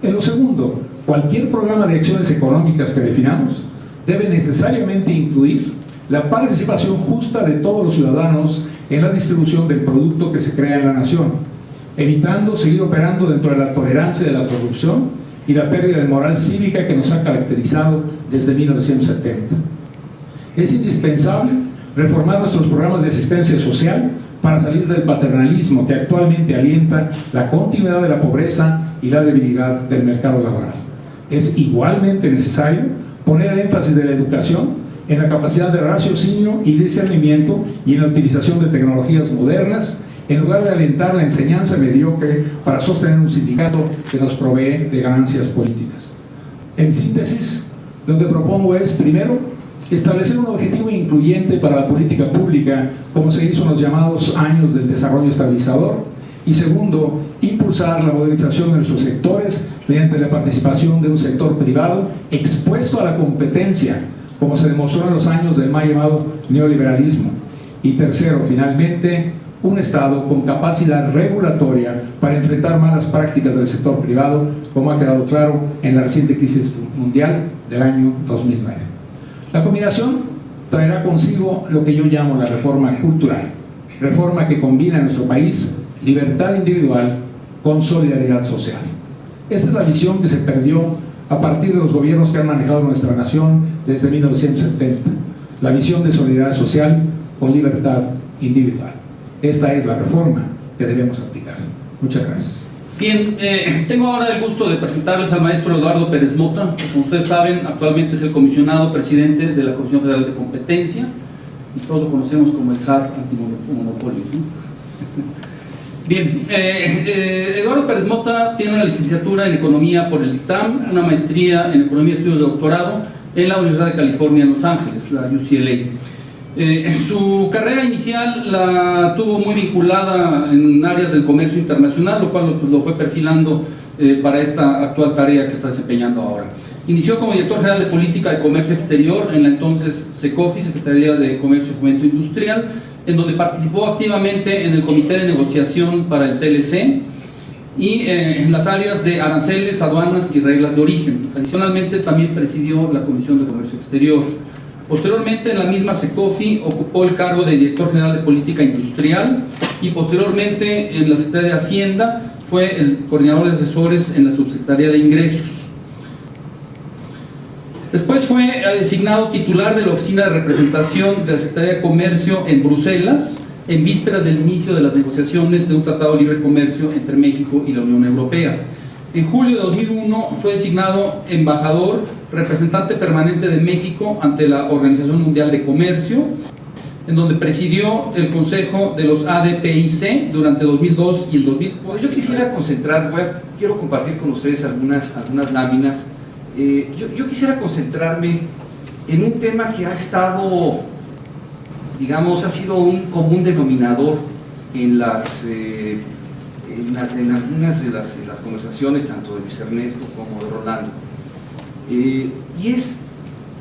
En lo segundo, cualquier programa de acciones económicas que definamos debe necesariamente incluir la participación justa de todos los ciudadanos en la distribución del producto que se crea en la nación, evitando seguir operando dentro de la tolerancia de la corrupción y la pérdida de moral cívica que nos ha caracterizado desde 1970. Es indispensable reformar nuestros programas de asistencia social para salir del paternalismo que actualmente alienta la continuidad de la pobreza y la debilidad del mercado laboral. Es igualmente necesario poner el énfasis de la educación en la capacidad de raciocinio y discernimiento y en la utilización de tecnologías modernas, en lugar de alentar la enseñanza mediocre para sostener un sindicato que nos provee de ganancias políticas. En síntesis, lo que propongo es, primero, establecer un objetivo incluyente para la política pública, como se hizo en los llamados años del desarrollo estabilizador, y segundo, impulsar la modernización de nuestros sectores mediante la participación de un sector privado expuesto a la competencia, como se demostró en los años del mal llamado neoliberalismo. Y tercero, finalmente, un Estado con capacidad regulatoria para enfrentar malas prácticas del sector privado, como ha quedado claro en la reciente crisis mundial del año 2009. La combinación traerá consigo lo que yo llamo la reforma cultural, reforma que combina en nuestro país libertad individual con solidaridad social. Esta es la visión que se perdió a partir de los gobiernos que han manejado nuestra nación desde 1970, la visión de solidaridad social con libertad individual. Esta es la reforma que debemos aplicar. Muchas gracias. Bien, tengo ahora el gusto de presentarles al maestro Eduardo Pérez Mota, que, como ustedes saben, actualmente es el comisionado presidente de la Comisión Federal de Competencia, y todos lo conocemos como el SAR antimonopolio, ¿no? Bien, Eduardo Pérez Mota tiene una licenciatura en Economía por el ITAM, una maestría en Economía y Estudios de Doctorado en la Universidad de California en Los Ángeles, la UCLA. Su carrera inicial la tuvo muy vinculada en áreas del comercio internacional, lo cual lo fue perfilando para esta actual tarea que está desempeñando ahora. Inició como director general de Política de Comercio Exterior en la entonces SECOFI, Secretaría de Comercio y Fomento Industrial, en donde participó activamente en el Comité de Negociación para el TLC y en las áreas de aranceles, aduanas y reglas de origen. Adicionalmente también presidió la Comisión de Comercio Exterior. Posteriormente, en la misma SECOFI, ocupó el cargo de Director General de Política Industrial y posteriormente en la Secretaría de Hacienda fue el coordinador de asesores en la Subsecretaría de Ingresos. Después fue designado titular de la Oficina de Representación de la Secretaría de Comercio en Bruselas, en vísperas del inicio de las negociaciones de un tratado de libre comercio entre México y la Unión Europea. En julio de 2001 fue designado embajador representante permanente de México ante la Organización Mundial de Comercio, en donde presidió el consejo de los ADPIC durante 2002 y el 2004. Yo quisiera concentrar, quiero compartir con ustedes algunas láminas. Yo quisiera concentrarme en un tema que ha estado, digamos, ha sido un común denominador en algunas de las conversaciones, tanto de Luis Ernesto como de Rolando, y es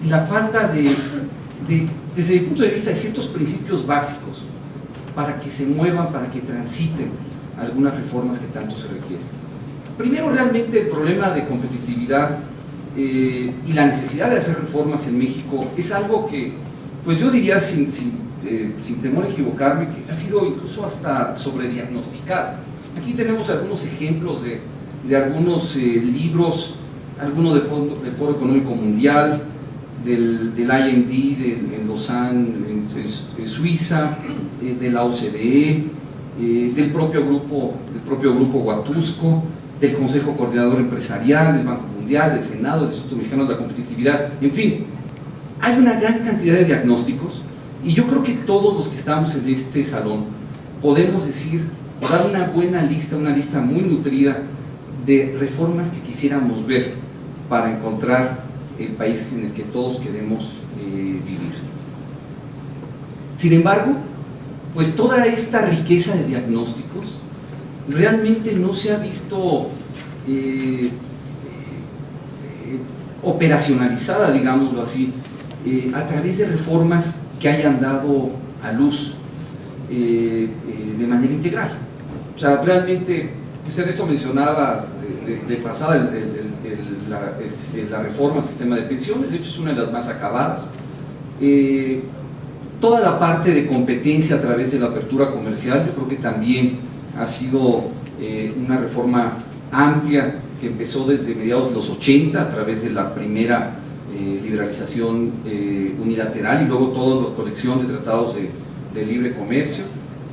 la falta desde el punto de vista de ciertos principios básicos para que se muevan, para que transiten algunas reformas que tanto se requieren. Primero, realmente el problema de competitividad y la necesidad de hacer reformas en México es algo que, pues yo diría sin temor a equivocarme, que ha sido incluso hasta sobrediagnosticado. Aquí tenemos algunos ejemplos de algunos libros, algunos del Foro Económico Mundial, del IMD en Lausanne, en Suiza, de la OCDE, del propio grupo Huatusco, del Consejo Coordinador Empresarial, del Banco Mundial, del Senado, del Instituto Mexicano de la Competitividad, en fin, hay una gran cantidad de diagnósticos y yo creo que todos los que estamos en este salón podemos decir, o dar una buena lista, una lista muy nutrida de reformas que quisiéramos ver para encontrar el país en el que todos queremos vivir. Sin embargo, pues toda esta riqueza de diagnósticos realmente no se ha visto operacionalizada, digámoslo así, a través de reformas que hayan dado a luz de manera integral. O sea, realmente, usted esto mencionaba de pasada la reforma al sistema de pensiones, de hecho es una de las más acabadas. Toda la parte de competencia a través de la apertura comercial, yo creo que también ha sido una reforma amplia que empezó desde mediados de los 80 a través de la primera liberalización unilateral y luego toda la colección de tratados de libre comercio.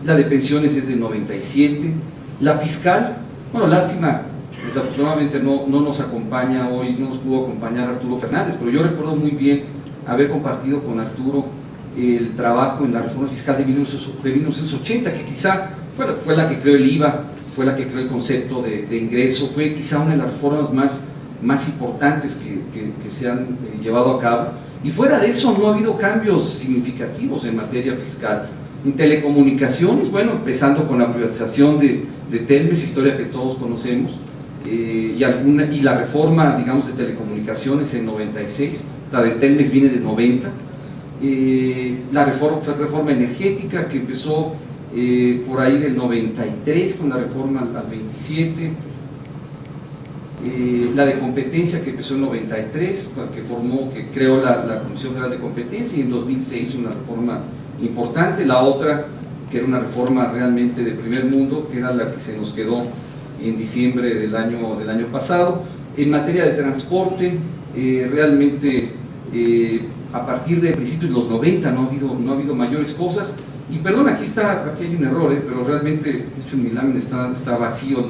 La de pensiones es del 97, la fiscal, bueno, lástima, desafortunadamente no nos acompaña hoy, no nos pudo acompañar Arturo Fernández, pero yo recuerdo muy bien haber compartido con Arturo el trabajo en la reforma fiscal de 1980, que quizá fue la que creó el IVA, fue la que creó el concepto de ingreso, fue quizá una de las reformas más importantes que se han llevado a cabo, y fuera de eso no ha habido cambios significativos en materia fiscal. En telecomunicaciones, bueno, empezando con la privatización de Telmex, historia que todos conocemos, y la reforma, digamos, de telecomunicaciones en 96, la de Telmex viene de 90, la reforma energética que empezó por ahí del 93 con la reforma al 27, la de competencia que empezó en 93, que creó la Comisión Federal de Competencia, y en 2006 una reforma importante, la otra que era una reforma realmente de primer mundo, que era la que se nos quedó en diciembre del año pasado. En materia de transporte, realmente a partir de principios de los 90 no ha habido mayores cosas, y perdón, aquí hay un error, pero realmente, de hecho en mi lámina está vacío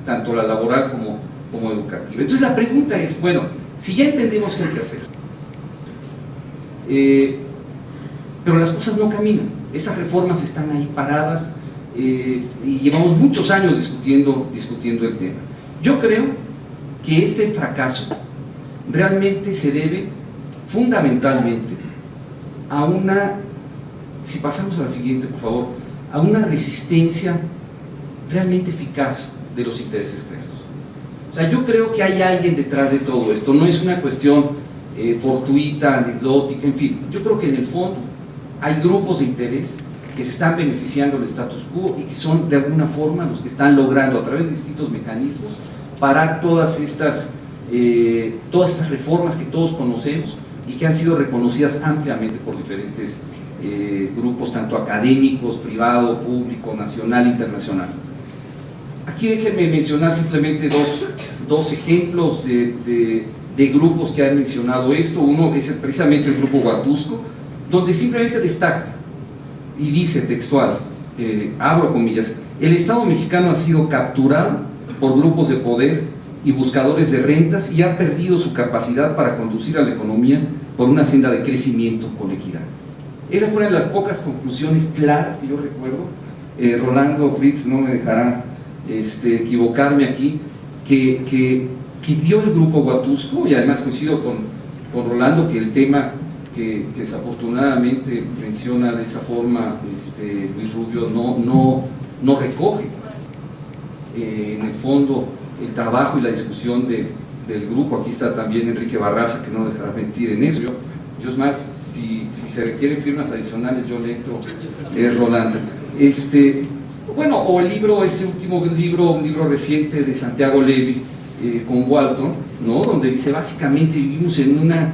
tanto la laboral como educativa. Entonces la pregunta es, bueno, si ya entendemos qué hay que hacer, pero las cosas no caminan, esas reformas están ahí paradas, y llevamos muchos años discutiendo el tema. Yo creo que este fracaso realmente se debe fundamentalmente a si pasamos a la siguiente, por favor, a una resistencia realmente eficaz de los intereses creados. O sea, yo creo que hay alguien detrás de todo esto, no es una cuestión fortuita, anecdótica, en fin, yo creo que en el fondo hay grupos de interés que se están beneficiando del status quo y que son de alguna forma los que están logrando a través de distintos mecanismos parar todas estas reformas que todos conocemos y que han sido reconocidas ampliamente por diferentes grupos, tanto académicos, privado, público, nacional, internacional. Aquí déjenme mencionar simplemente dos ejemplos de grupos que han mencionado esto. Uno es precisamente el grupo Huatusco, donde simplemente destaca y dice textual, abro comillas, el Estado mexicano ha sido capturado por grupos de poder y buscadores de rentas y ha perdido su capacidad para conducir a la economía por una senda de crecimiento con equidad. Esa fue una de las pocas conclusiones claras que yo recuerdo. Rolando Fritz no me dejará equivocarme aquí, que dio el grupo Huatusco, y además coincido con Rolando que el tema que desafortunadamente menciona de esa forma Luis Rubio no recoge en el fondo el trabajo y la discusión del grupo. Aquí está también Enrique Barraza, que no dejará mentir en eso. Yo es más, si se requieren firmas adicionales, yo le entro, Rolando. Bueno, o el libro, último libro, un libro reciente de Santiago Levy, con Walton, ¿no? Donde dice básicamente vivimos en una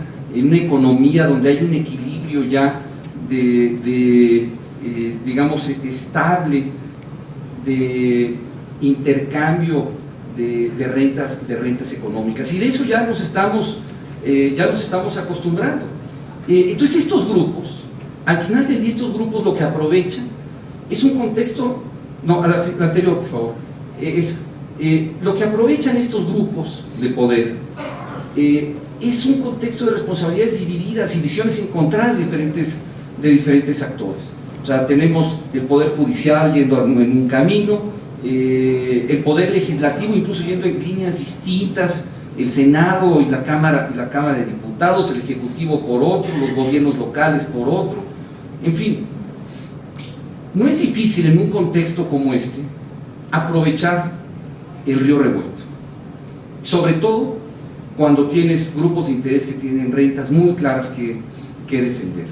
economía donde hay un equilibrio ya digamos, estable, de intercambio de rentas económicas, y de eso ya nos estamos acostumbrando. Entonces estos grupos, al final de estos grupos lo que aprovechan es un contexto, no, a la anterior por favor, lo que aprovechan estos grupos de poder es un contexto de responsabilidades divididas y visiones encontradas de diferentes actores. O sea, tenemos el Poder Judicial yendo en un camino, el Poder Legislativo incluso yendo en líneas distintas, el Senado y la Cámara de Diputados, el Ejecutivo por otro, los gobiernos locales por otro, en fin. No es difícil en un contexto como este aprovechar el río revuelto, sobre todo cuando tienes grupos de interés que tienen rentas muy claras que defender.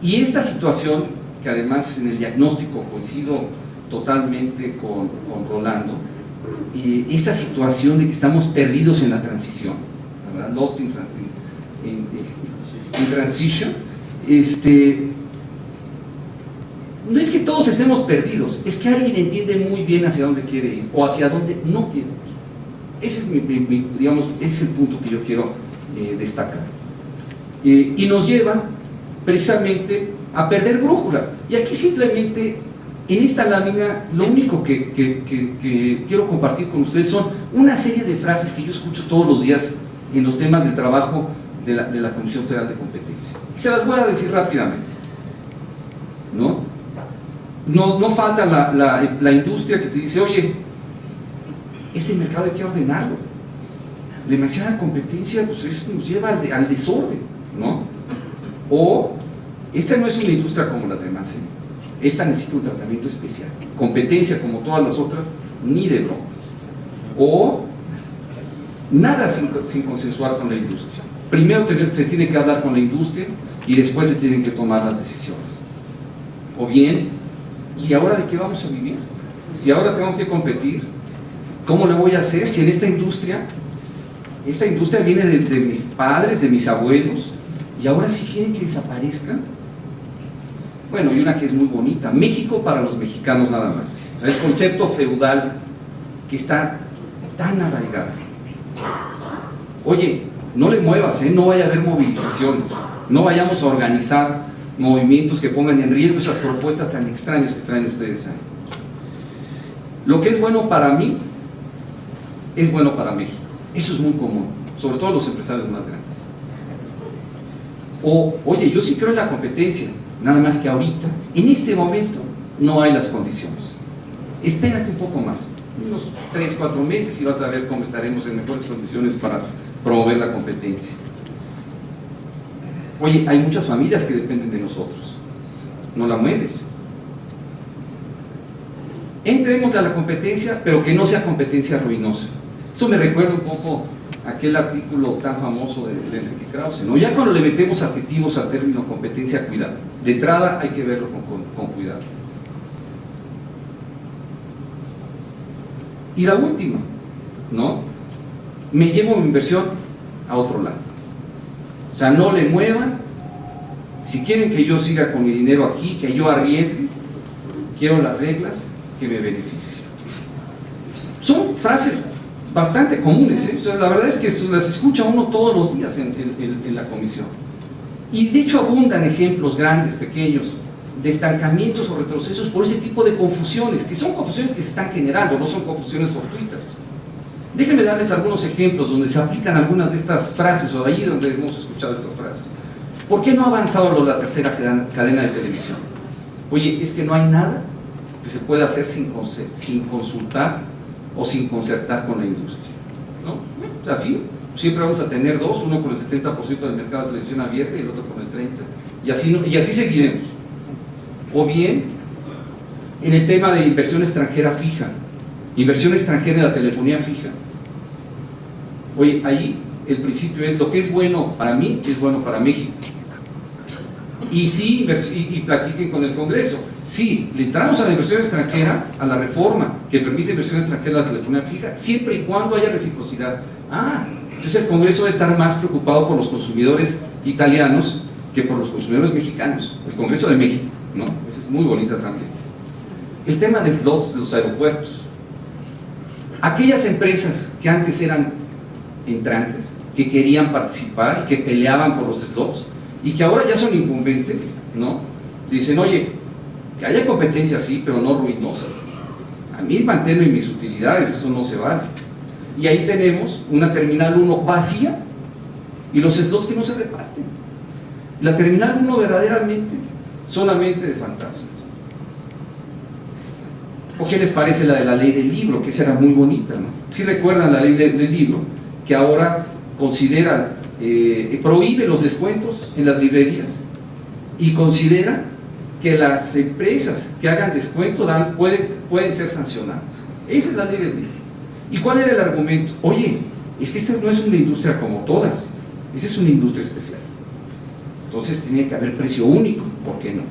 Y esta situación, que además en el diagnóstico coincido totalmente con Rolando, esta situación de que estamos perdidos en la transición, ¿verdad? Lost in transition, no es que todos estemos perdidos, es que alguien entiende muy bien hacia dónde quiere ir o hacia dónde no quiere ir. Ese es digamos, ese es el punto que yo quiero destacar. Y nos lleva precisamente a perder brújula. Y aquí simplemente, en esta lámina, lo único que quiero compartir con ustedes son una serie de frases que yo escucho todos los días en los temas del trabajo de la Comisión Federal de Competencia. Y se las voy a decir rápidamente. No falta la industria que te dice, oye, este mercado hay que ordenarlo. Demasiada competencia, pues eso nos lleva al desorden, ¿no? O, esta no es una industria como las demás, esta necesita un tratamiento especial. Competencia, como todas las otras, ni de broma. O, nada sin consensuar con la industria. Primero se tiene que hablar con la industria y después se tienen que tomar las decisiones. O bien, ¿y ahora de qué vamos a vivir? Si ahora tengo que competir, ¿cómo lo voy a hacer si en esta industria viene de mis padres, de mis abuelos, y ahora sí quieren que desaparezca? Bueno, y una que es muy bonita, México para los mexicanos nada más. O sea, el concepto feudal que está tan arraigado. Oye, no le muevas, no vaya a haber movilizaciones, no vayamos a organizar movimientos que pongan en riesgo esas propuestas tan extrañas que traen ustedes ahí. Lo que es bueno para mí es bueno para México. Eso es muy común, sobre todo los empresarios más grandes. O, oye, yo sí creo en la competencia, nada más que ahorita, en este momento, no hay las condiciones. Espérate un poco más, unos 3-4 meses y vas a ver cómo estaremos en mejores condiciones para promover la competencia. Oye, hay muchas familias que dependen de nosotros, no la mueves. Entremos a la competencia, pero que no sea competencia ruinosa. Eso me recuerda un poco aquel artículo tan famoso de Enrique Krause, ¿no? Ya cuando le metemos adjetivos al término competencia, cuidado. De entrada hay que verlo con cuidado. Y la última, ¿no? Me llevo mi inversión a otro lado. O sea, no le muevan. Si quieren que yo siga con mi dinero aquí, que yo arriesgue, quiero las reglas que me beneficien. Son frases bastante comunes, ¿eh? O sea, la verdad es que las escucha uno todos los días en la comisión. Y de hecho abundan ejemplos grandes, pequeños, de estancamientos o retrocesos por ese tipo de confusiones, que son confusiones que se están generando, no son confusiones fortuitas, Déjenme darles algunos ejemplos donde se aplican algunas de estas frases, o de ahí donde hemos escuchado estas frases. ¿Por qué no ha avanzado la tercera cadena de televisión? Oye, es que no hay nada que se pueda hacer sin consultar o sin concertar con la industria, ¿no? Así, siempre vamos a tener dos, uno con el 70% del mercado de televisión abierta y el otro con el 30%, y así seguiremos. O bien, en el tema de inversión extranjera fija, inversión extranjera en la telefonía fija. Oye, ahí el principio es: lo que es bueno para mí es bueno para México. Y sí, y platiquen con el Congreso. Sí, le entramos a la inversión extranjera, a la reforma que permite inversión extranjera en la telefonía fija, siempre y cuando haya reciprocidad. Entonces el Congreso debe estar más preocupado por los consumidores italianos que por los consumidores mexicanos. El Congreso de México, ¿no? Esa es muy bonita también. El tema de slots de los aeropuertos. Aquellas empresas que antes eran entrantes, que querían participar y que peleaban por los slots, y que ahora ya son incumbentes, ¿no? Dicen: oye, que haya competencia sí, pero no ruinosa. A mí mantengo mis utilidades, eso no se vale. Y ahí tenemos una Terminal 1 vacía y los slots que no se reparten. La Terminal 1 verdaderamente solamente de fantasmas. ¿O qué les parece la de la ley del libro? Que esa era muy bonita, ¿no? ¿Sí recuerdan la ley del libro? Que ahora considera, prohíbe los descuentos en las librerías y considera que las empresas que hagan descuento pueden ser sancionadas. Esa es la ley del libro. ¿Y cuál era el argumento? Oye, es que esta no es una industria como todas, esa es una industria especial. Entonces tiene que haber precio único, ¿por qué no?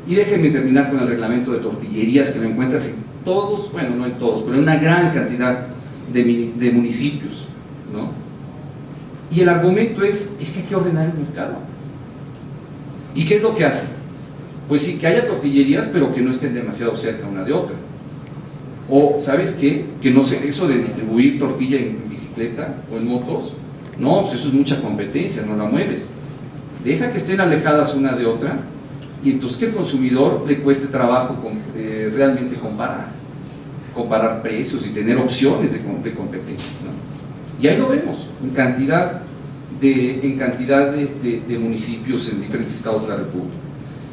Y déjenme terminar con el reglamento de tortillerías, que lo encuentras en todos, bueno, no en todos, pero en una gran cantidad de municipios, ¿no? Y el argumento es que hay que ordenar el mercado. ¿Y qué es lo que hace? Pues sí, que haya tortillerías, pero que no estén demasiado cerca una de otra. O, ¿sabes qué? Que no sé, eso de distribuir tortilla en bicicleta o en motos, no, pues eso es mucha competencia, no la mueves. Deja que estén alejadas una de otra, y entonces que al consumidor le cueste trabajo realmente comparar precios y tener opciones de competencia, ¿no? Y ahí lo vemos, en cantidad de municipios en diferentes estados de la República.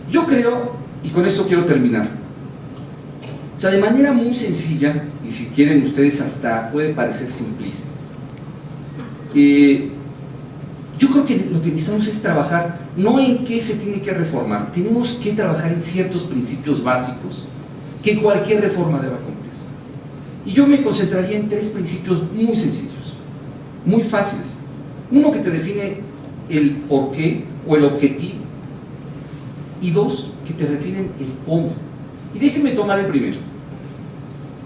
Yo creo, y con esto quiero terminar, o sea, de manera muy sencilla, y si quieren ustedes hasta puede parecer simplista, yo creo que lo que necesitamos es trabajar no en qué se tiene que reformar, tenemos que trabajar en ciertos principios básicos que cualquier reforma deba cumplir. Y yo me concentraría en 3 principios muy sencillos, muy fáciles. Uno, que te define el porqué o el objetivo, y 2, que te definen el cómo. Y déjenme tomar el primero.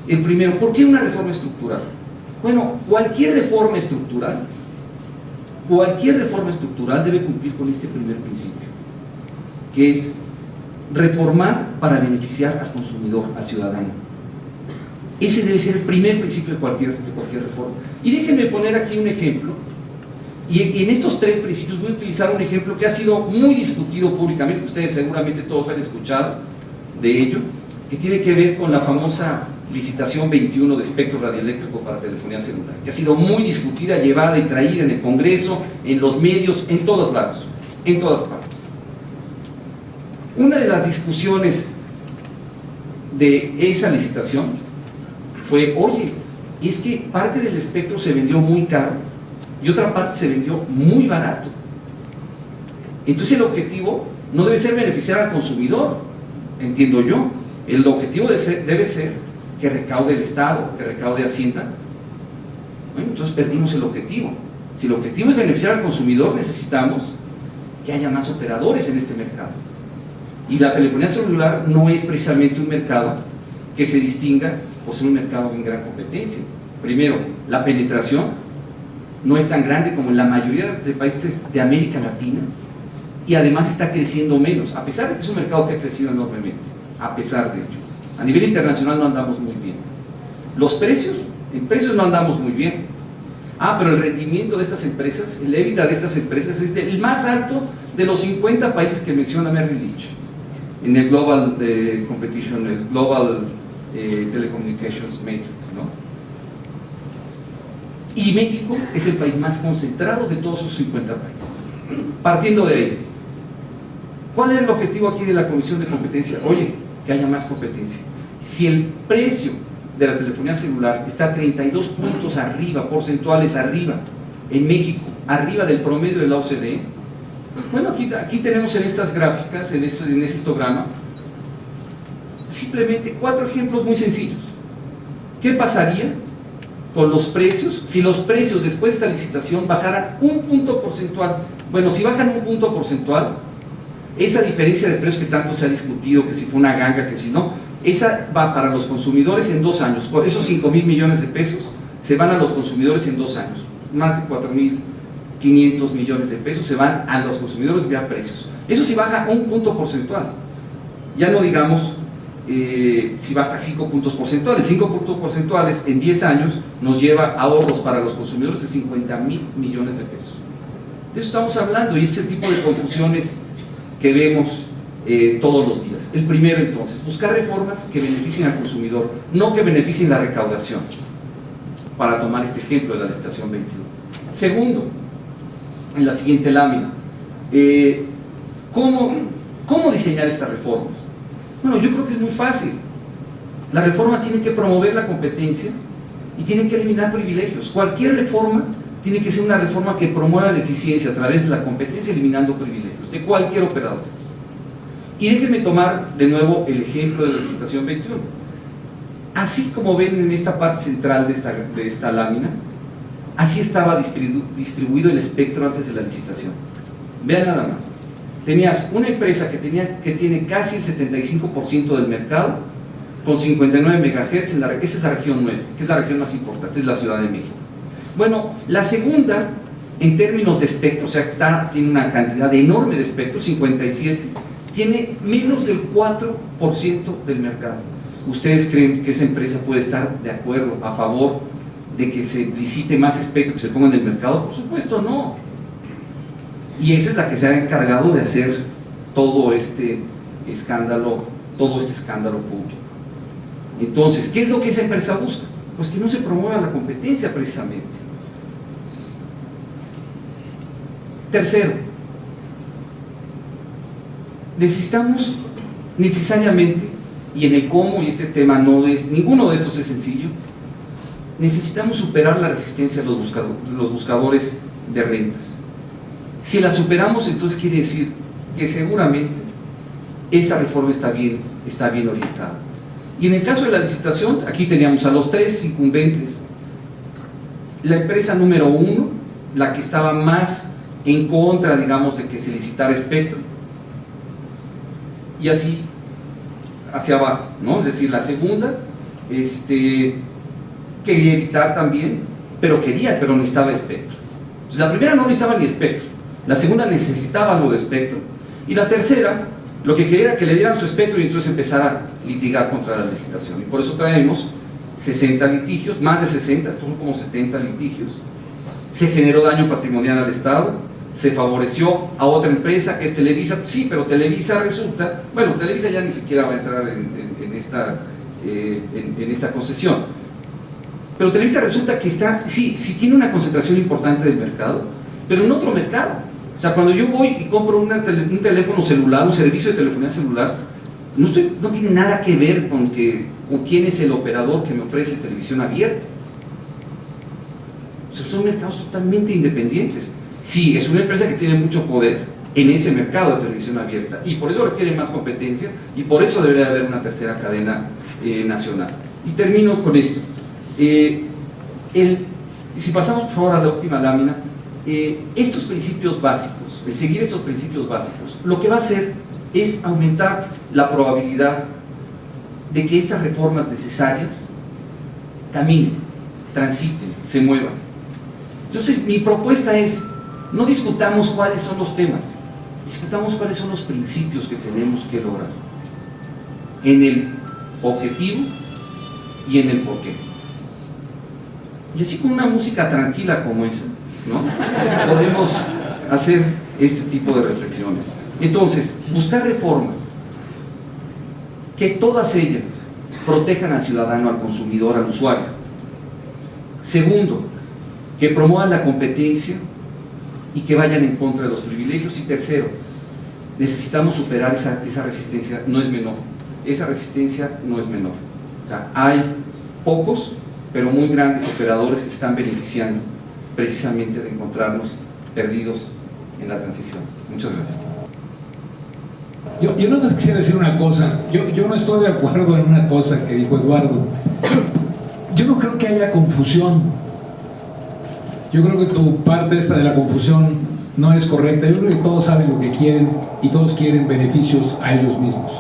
El primero, ¿por qué una reforma estructural? Bueno, cualquier reforma estructural debe cumplir con este primer principio, que es reformar para beneficiar al consumidor, al ciudadano. Ese debe ser el primer principio de cualquier reforma. Y déjenme poner aquí un ejemplo, y en estos 3 principios voy a utilizar un ejemplo que ha sido muy discutido públicamente, ustedes seguramente todos han escuchado de ello, que tiene que ver con la famosa licitación 21 de espectro radioeléctrico para telefonía celular, que ha sido muy discutida, llevada y traída en el Congreso, en los medios, en todos lados, en todas partes. Una de las discusiones de esa licitación fue: oye, es que parte del espectro se vendió muy caro y otra parte se vendió muy barato. Entonces el objetivo no debe ser beneficiar al consumidor, entiendo yo. El objetivo debe ser que recaude el Estado, que recaude Hacienda. Bueno, entonces perdimos el objetivo. Si el objetivo es beneficiar al consumidor, necesitamos que haya más operadores en este mercado. Y la telefonía celular no es precisamente un mercado que se distinga por ser un mercado en gran competencia. Primero, la penetración no es tan grande como en la mayoría de países de América Latina, y además está creciendo menos, a pesar de que es un mercado que ha crecido enormemente, a pesar de ello. A nivel internacional no andamos muy bien. Los precios, en precios no andamos muy bien. Pero el rendimiento de estas empresas, el EBITDA de estas empresas es el más alto de los 50 países que menciona Merrill Lynch en el Global Competition, el Global Telecommunications Matrix, ¿no? Y México es el país más concentrado de todos sus 50 países. Partiendo de ahí, ¿cuál era el objetivo aquí de la Comisión de Competencia? Oye, que haya más competencia. Si el precio de la telefonía celular está 32 puntos arriba, porcentuales arriba, en México, arriba del promedio de la OCDE, bueno, aquí tenemos en estas gráficas, en ese histograma, simplemente 4 ejemplos muy sencillos. ¿Qué pasaría con los precios si los precios después de esta licitación bajaran un punto porcentual? Bueno, si bajan un punto porcentual, esa diferencia de precios que tanto se ha discutido, que si fue una ganga, que si no, esa va para los consumidores en 2 años. Por esos 5,000 millones de pesos se van a los consumidores en 2 años. Más de 4,500 millones de pesos se van a los consumidores vía precios. Eso sí baja un punto porcentual. Ya no digamos si baja 5 puntos porcentuales. 5 puntos porcentuales en 10 años nos lleva a ahorros para los consumidores de 50,000 millones de pesos. De eso estamos hablando, y ese tipo de confusiones que vemos todos los días. El primero, entonces, buscar reformas que beneficien al consumidor, no que beneficien la recaudación, para tomar este ejemplo de la licitación 21. Segundo, en la siguiente lámina, ¿cómo diseñar estas reformas? Bueno, yo creo que es muy fácil. Las reformas tienen que promover la competencia y tienen que eliminar privilegios. Cualquier reforma tiene que ser una reforma que promueva la eficiencia a través de la competencia, eliminando privilegios de cualquier operador. Y déjenme tomar de nuevo el ejemplo de la licitación 21. Así como ven en esta parte central de esta lámina, así estaba distribuido el espectro antes de la licitación. Vean nada más. Tenías una empresa que tiene casi el 75% del mercado, con 59 MHz, esa es la región 9, que es la región más importante, es la Ciudad de México. Bueno, la segunda, en términos de espectro, o sea, tiene una cantidad enorme de espectro, 57, tiene menos del 4% del mercado. ¿Ustedes creen que esa empresa puede estar de acuerdo, a favor de que se licite más espectro, que se ponga en el mercado? Por supuesto no. Y esa es la que se ha encargado de hacer todo este escándalo público. Entonces, ¿qué es lo que esa empresa busca? Pues que no se promueva la competencia, precisamente. Tercero, necesitamos necesariamente, y en el cómo, y este tema ninguno de estos es sencillo, necesitamos superar la resistencia de los buscadores de rentas. Si la superamos, entonces quiere decir que seguramente esa reforma está bien orientada. Y en el caso de la licitación, aquí teníamos a los 3 incumbentes. La empresa número 1, la que estaba más en contra, digamos, de que se licitara espectro, y así hacia abajo, ¿no? Es decir, la segunda quería evitar también, pero necesitaba espectro. Entonces, la primera no necesitaba ni espectro, la segunda necesitaba algo de espectro, y la tercera lo que quería era que le dieran su espectro y entonces empezar a litigar contra la licitación. Y por eso traemos 60 litigios, más de 60, son como 70 litigios. Se generó daño patrimonial al Estado, se favoreció a otra empresa que es Televisa. Sí, pero Televisa resulta, bueno, Televisa ya ni siquiera va a entrar en esta concesión, pero Televisa resulta que sí tiene una concentración importante del mercado, pero en otro mercado. O sea, cuando yo voy y compro un teléfono celular, un servicio de telefonía celular, no tiene nada que ver con quién es el operador que me ofrece televisión abierta. O sea, son mercados totalmente independientes. Sí, es una empresa que tiene mucho poder en ese mercado de televisión abierta, y por eso requiere más competencia, y por eso debería haber una tercera cadena nacional. Y termino con esto. Si pasamos por favor a la última lámina, estos principios básicos, el seguir estos principios básicos, lo que va a hacer es aumentar la probabilidad de que estas reformas necesarias caminen, transiten, se muevan. Entonces, mi propuesta es: no discutamos cuáles son los temas, discutamos cuáles son los principios que tenemos que lograr, en el objetivo y en el porqué. Y así, con una música tranquila como esa, ¿no?, podemos hacer este tipo de reflexiones. Entonces, buscar reformas que todas ellas protejan al ciudadano, al consumidor, al usuario. Segundo, que promuevan la competencia y que vayan en contra de los privilegios. Y tercero, necesitamos superar esa resistencia, no es menor, esa resistencia no es menor. O sea, hay pocos, pero muy grandes operadores que se están beneficiando precisamente de encontrarnos perdidos en la transición. Muchas gracias. Yo nada más quisiera decir una cosa. Yo no estoy de acuerdo en una cosa que dijo Eduardo. Yo no creo que haya confusión. Yo creo que tu parte esta de la confusión no es correcta. Yo creo que todos saben lo que quieren y todos quieren beneficios a ellos mismos.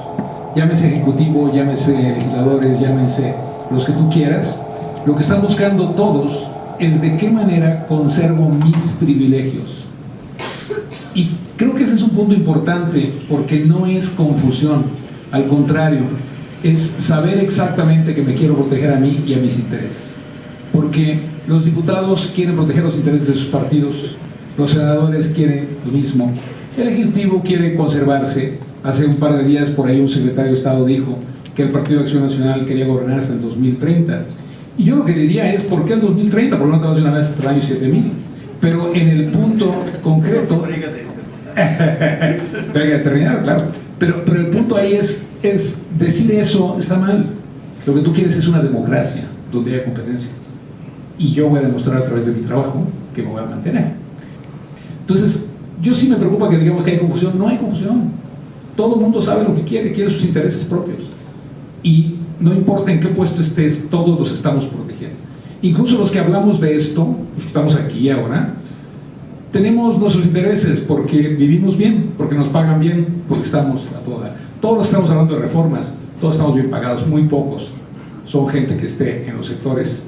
Llámese ejecutivo, llámese legisladores, llámese los que tú quieras. Lo que están buscando todos es de qué manera conservo mis privilegios. Y creo que ese es un punto importante, porque no es confusión, al contrario, es saber exactamente que me quiero proteger a mí y a mis intereses. Porque los diputados quieren proteger los intereses de sus partidos, los senadores quieren lo mismo, el Ejecutivo quiere conservarse. Hace un par de días por ahí un secretario de Estado dijo que el Partido de Acción Nacional quería gobernar hasta el 2030. Y yo lo que diría es, ¿por qué el 2030? ¿Por qué no te vas de una vez hasta el año 7000? Pero en el punto concreto... Tenga que terminar, claro. Pero el punto ahí es decir eso está mal. Lo que tú quieres es una democracia donde haya competencia. Y yo voy a demostrar a través de mi trabajo que me voy a mantener. Entonces, yo sí me preocupa que digamos que hay confusión. No hay confusión. Todo el mundo sabe lo que quiere sus intereses propios. Y no importa en qué puesto estés, todos los estamos protegiendo. Incluso los que hablamos de esto, los que estamos aquí ahora, tenemos nuestros intereses porque vivimos bien, porque nos pagan bien, porque estamos a toda. Todos estamos hablando de reformas, todos estamos bien pagados, muy pocos son gente que esté en los sectores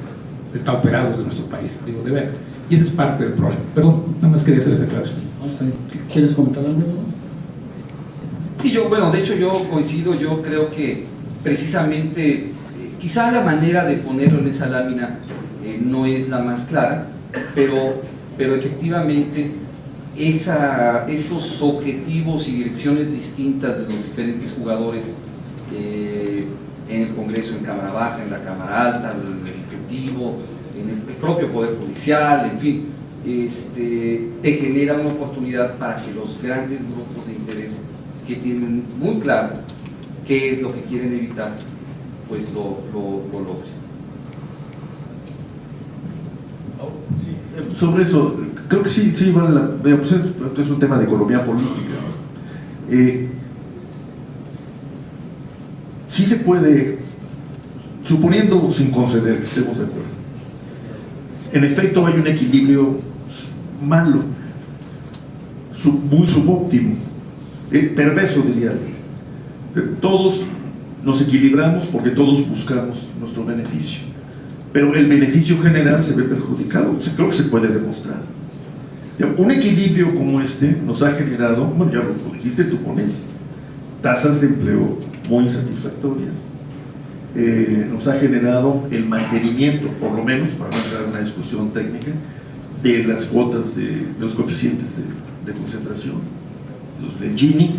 depauperados de nuestro país, digo, de ver. Y esa es parte del problema. Perdón, nada más quería hacer esa aclaración. ¿Quieres comentar algo? Sí, de hecho yo coincido, yo creo que precisamente, quizá la manera de ponerlo en esa lámina no es la más clara, pero efectivamente esos objetivos y direcciones distintas de los diferentes jugadores en el Congreso, en Cámara Baja, en la Cámara Alta, el Ejecutivo, en el propio Poder Judicial, en fin, te genera una oportunidad para que los grandes grupos de interés que tienen muy claro qué es lo que quieren evitar, pues lo logren. Sobre eso, creo que sí vale la pena, pues es un tema de economía política. Sí se puede, suponiendo sin conceder que estemos de acuerdo, en efecto hay un equilibrio malo, muy subóptimo, perverso diría. Todos nos equilibramos porque todos buscamos nuestro beneficio, pero el beneficio general se ve perjudicado. Creo que se puede demostrar. Un equilibrio como este nos ha generado, bueno, ya lo dijiste en tu ponencia, tasas de empleo muy insatisfactorias, nos ha generado el mantenimiento, por lo menos, para no entrar en una discusión técnica, de las cuotas de los coeficientes de concentración, los del Gini.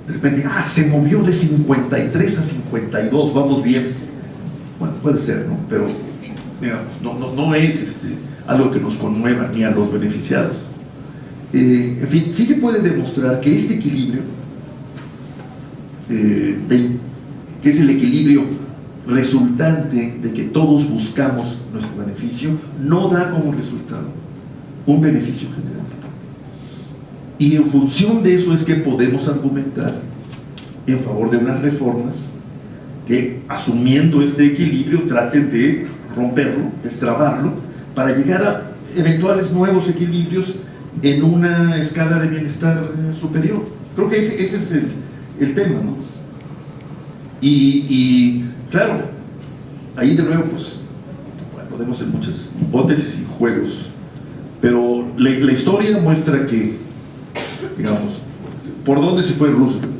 De repente, se movió de 53 a 52, vamos bien. Bueno, puede ser, ¿no? Pero digamos, no es algo que nos conmueva ni a los beneficiados. En fin, sí se puede demostrar que este equilibrio, que es el equilibrio resultante de que todos buscamos nuestro beneficio, no da como resultado un beneficio general. Y en función de eso es que podemos argumentar en favor de unas reformas que, asumiendo este equilibrio, traten de romperlo, destrabarlo, para llegar a eventuales nuevos equilibrios en una escala de bienestar superior. Creo que ese es el tema, ¿no? Y claro, ahí de nuevo, pues, podemos hacer muchas hipótesis y juegos, pero la historia muestra que, digamos, ¿por dónde se fue Roosevelt?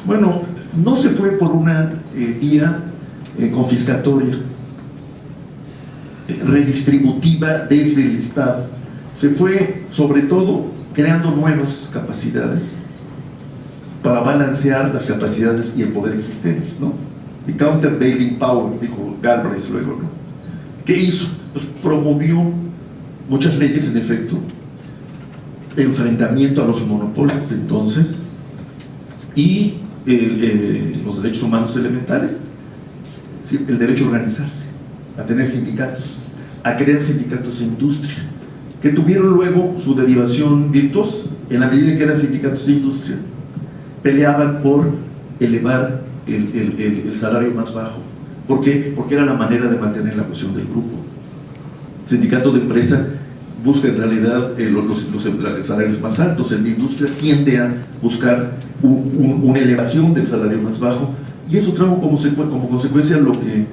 Bueno, no se fue por una vía confiscatoria, redistributiva desde el Estado. Se fue, sobre todo, creando nuevas capacidades para balancear las capacidades y el poder existentes, ¿no? The countervailing power, dijo Galbraith luego, ¿no? ¿Qué hizo? pues promovió muchas leyes, en efecto, de enfrentamiento a los monopolios de entonces y los derechos humanos elementales, ¿sí? El derecho a organizarse, a tener sindicatos, a crear sindicatos de industria, que tuvieron luego su derivación virtuosa. En la medida que eran sindicatos de industria, peleaban por elevar el salario más bajo. ¿Por qué? Porque era la manera de mantener la cohesión del grupo. El sindicato de empresa busca en realidad los salarios más altos, el de industria tiende a buscar una elevación del salario más bajo, y eso trajo como consecuencia lo que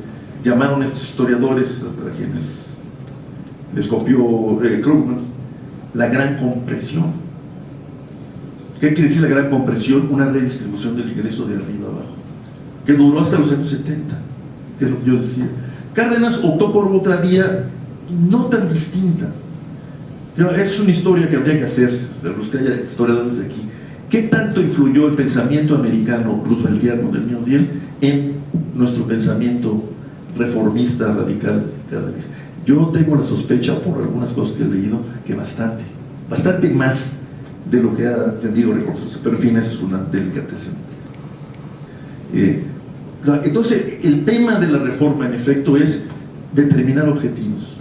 llamaron estos historiadores, a quienes les copió Krugman, la gran compresión. ¿Qué quiere decir la gran compresión? Una redistribución del ingreso de arriba abajo, que duró hasta los años 70, que es lo que yo decía. Cárdenas optó por otra vía no tan distinta. Es una historia que habría que hacer, los que haya historiadores de aquí. ¿Qué tanto influyó el pensamiento americano rooseveltiano del New Deal en nuestro pensamiento reformista, radical, cardenista? Yo tengo la sospecha, por algunas cosas que he leído, que bastante más de lo que ha tendido a reconocerse, pero en fin, esa es una delicadeza. Entonces, el tema de la reforma, en efecto, es determinar objetivos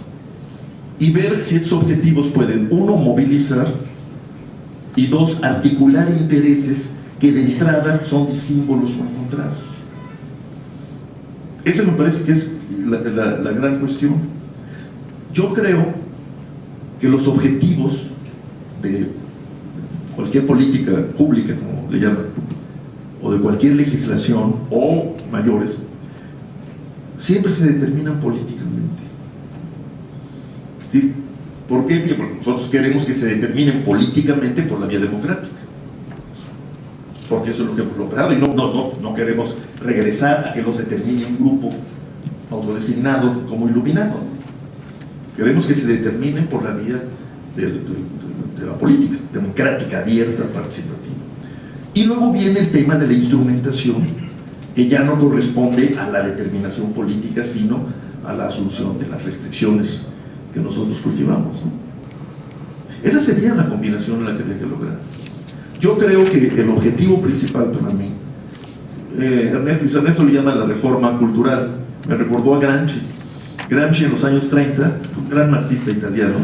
y ver si estos objetivos pueden, uno, movilizar, y dos, articular intereses que de entrada son disímbolos o encontrados. Esa me parece que es la gran cuestión. Yo creo que los objetivos de cualquier política pública, como le llaman, o de cualquier legislación, o mayores, siempre se determinan políticamente. ¿Sí? ¿Por qué? Porque nosotros queremos que se determinen políticamente por la vía democrática, porque eso es lo que hemos logrado, y no queremos regresar a que los determine un grupo autodesignado como iluminado. Queremos que se determinen por la vía de la política democrática, abierta, participativa. Y luego viene el tema de la instrumentación, que ya no corresponde a la determinación política, sino a la asunción de las restricciones que nosotros cultivamos, ¿no? Esa sería la combinación en la que había que lograr. Yo creo que el objetivo principal para mí, Ernesto le llama la reforma cultural, me recordó a Gramsci. Gramsci en los años 30, un gran marxista italiano,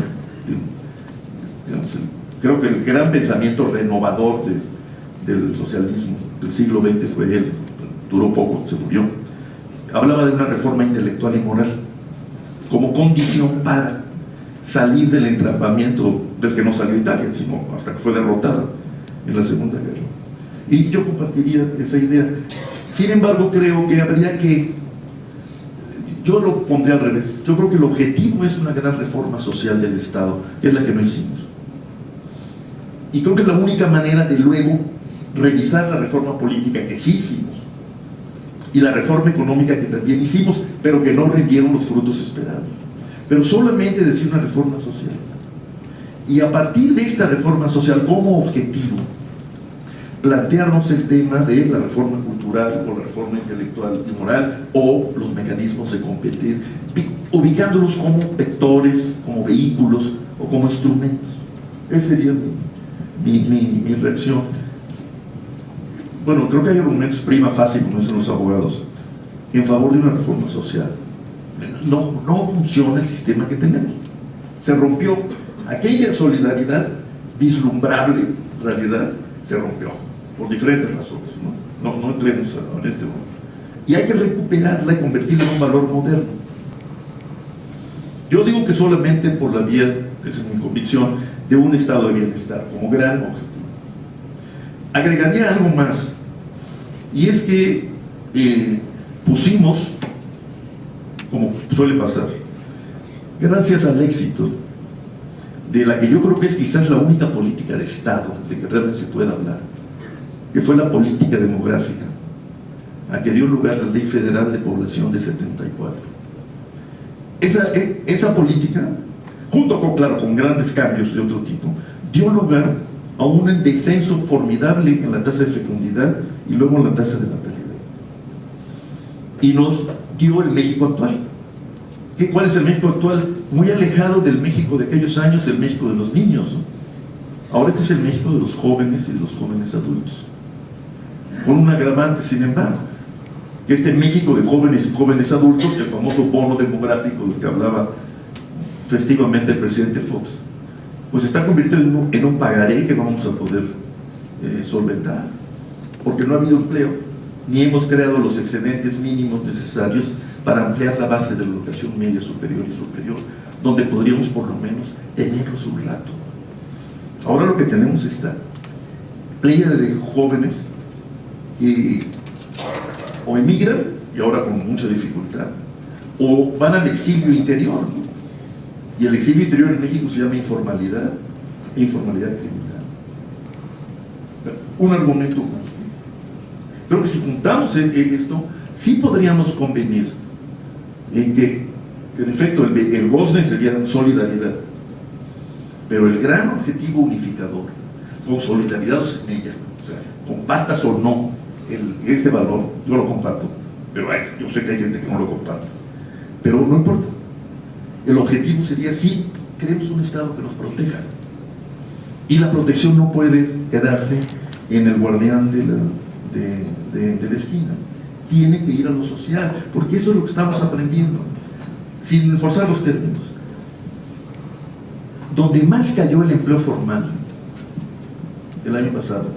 creo que el gran pensamiento renovador del socialismo del siglo XX fue él, duró poco, se murió. Hablaba de una reforma intelectual y moral como condición para salir del entrampamiento del que no salió Italia, sino hasta que fue derrotada en la Segunda Guerra. Y yo compartiría esa idea. Sin embargo, creo que habría que, yo lo pondría al revés, yo creo que el objetivo es una gran reforma social del Estado, que es la que no hicimos. Y creo que la única manera de luego revisar la reforma política que sí hicimos, y la reforma económica que también hicimos, pero que no rindieron los frutos esperados. Pero solamente decir una reforma social. Y a partir de esta reforma social como objetivo, plantearnos el tema de la reforma cultural o la reforma intelectual y moral o los mecanismos de competir, ubicándolos como vectores, como vehículos o como instrumentos. Esa sería mi reacción. Bueno, creo que hay argumentos prima facie, como dicen los abogados, en favor de una reforma social. No funciona el sistema que tenemos. Se rompió. Aquella solidaridad vislumbrable, en realidad, se rompió, por diferentes razones, ¿no? No entremos en este momento. Y hay que recuperarla y convertirla en un valor moderno. Yo digo que solamente por la vía, esa es mi convicción, de un estado de bienestar, como gran objetivo. Agregaría algo más, y es que pusimos, como suele pasar, gracias al éxito de la que yo creo que es quizás la única política de Estado de que realmente se pueda hablar, que fue la política demográfica, a que dio lugar la Ley Federal de Población de 74. Esa política, junto con, claro, con grandes cambios de otro tipo, dio lugar a un descenso formidable en la tasa de fecundidad y luego en la tasa de natalidad. Y nos dio el México actual, ¿Cuál es el México actual? Muy alejado del México de aquellos años, el México de los niños, ¿no? Ahora este es el México de los jóvenes y de los jóvenes adultos. Con un agravante, sin embargo, que este México de jóvenes y jóvenes adultos, el famoso bono demográfico del que hablaba festivamente el presidente Fox, pues se está convirtiendo en un pagaré que no vamos a poder solventar, porque no ha habido empleo, ni hemos creado los excedentes mínimos necesarios para ampliar la base de la educación media, superior y superior, donde podríamos por lo menos tenerlos un rato. Ahora lo que tenemos es esta pléyade de jóvenes que o emigran, y ahora con mucha dificultad, o van al exilio interior, ¿no? Y el exilio interior en México se llama informalidad, e informalidad criminal. Un argumento más. Creo que si juntamos esto, sí podríamos convenir en que, en efecto, el GOSDE sería solidaridad, pero el gran objetivo unificador, con solidaridad o sin ella, o sea, compartas o no este valor, yo lo comparto, pero yo sé que hay gente que no lo comparte, pero no importa. El objetivo sería, sí, queremos un Estado que nos proteja, y la protección no puede quedarse en el guardián de la esquina, tiene que ir a lo social, porque eso es lo que estamos aprendiendo, sin forzar los términos. Donde más cayó el empleo formal el año pasado,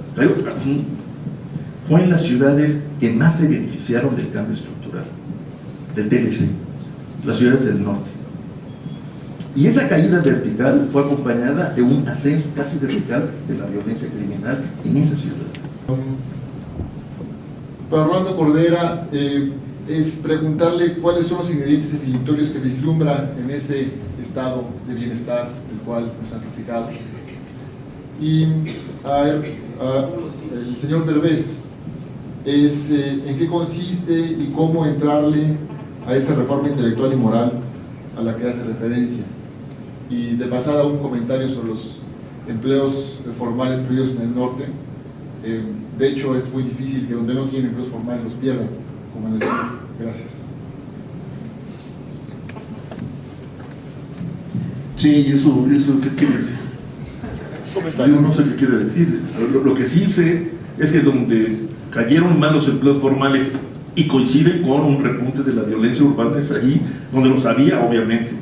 fue en las ciudades que más se beneficiaron del cambio estructural, del TLC, las ciudades del norte. Y esa caída vertical fue acompañada de un ascenso casi vertical de la violencia criminal en esa ciudad. Para Rolando Cordera, es preguntarle cuáles son los ingredientes definitorios que vislumbra en ese estado de bienestar del cual nos han platicado. Y el señor Derbez, en qué consiste y cómo entrarle a esa reforma intelectual y moral a la que hace referencia. Y de pasada un comentario sobre los empleos formales perdidos en el norte. De hecho, es muy difícil que donde no tienen empleos formales los pierdan, como en el sur. Gracias. Sí, eso ¿qué quiere decir? Yo no sé qué quiere decir. Lo que sí sé es que donde cayeron más los empleos formales y coincide con un repunte de la violencia urbana es ahí donde los había, obviamente.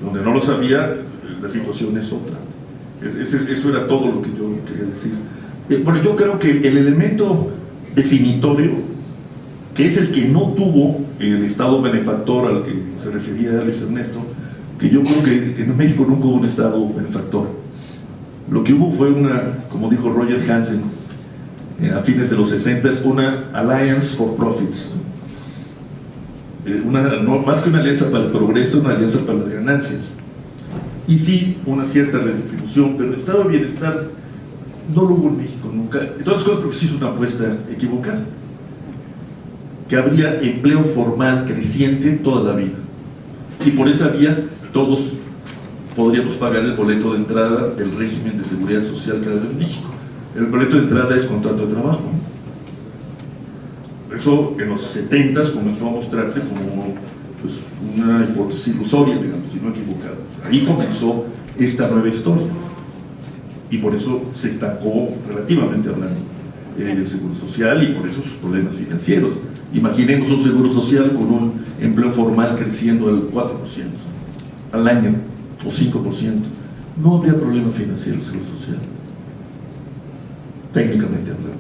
Donde no los había, la situación es otra. Eso era todo lo que yo quería decir. Bueno, yo creo que el elemento definitorio, que es el que no tuvo el Estado benefactor al que se refería Luis Ernesto, que yo creo que en México nunca hubo un Estado benefactor. Lo que hubo fue como dijo Roger Hansen, a fines de los 60, una Alliance for Profits. No, más que una alianza para el progreso, una alianza para las ganancias. Y sí, una cierta redistribución, pero el estado de bienestar no lo hubo en México nunca. De todas cosas, porque sí es una apuesta equivocada. Que habría empleo formal creciente toda la vida. Y por esa vía, todos podríamos pagar el boleto de entrada del régimen de seguridad social que era de México. El boleto de entrada es contrato de trabajo. Eso en los 70s comenzó a mostrarse como pues, una hipótesis ilusoria, digamos, si no equivocada. Ahí comenzó esta nueva historia. Y por eso se estancó, relativamente hablando, el seguro social y por eso sus problemas financieros. Imaginemos un seguro social con un empleo formal creciendo al 4% al año o 5%. No habría problema financiero en el seguro social, técnicamente hablando.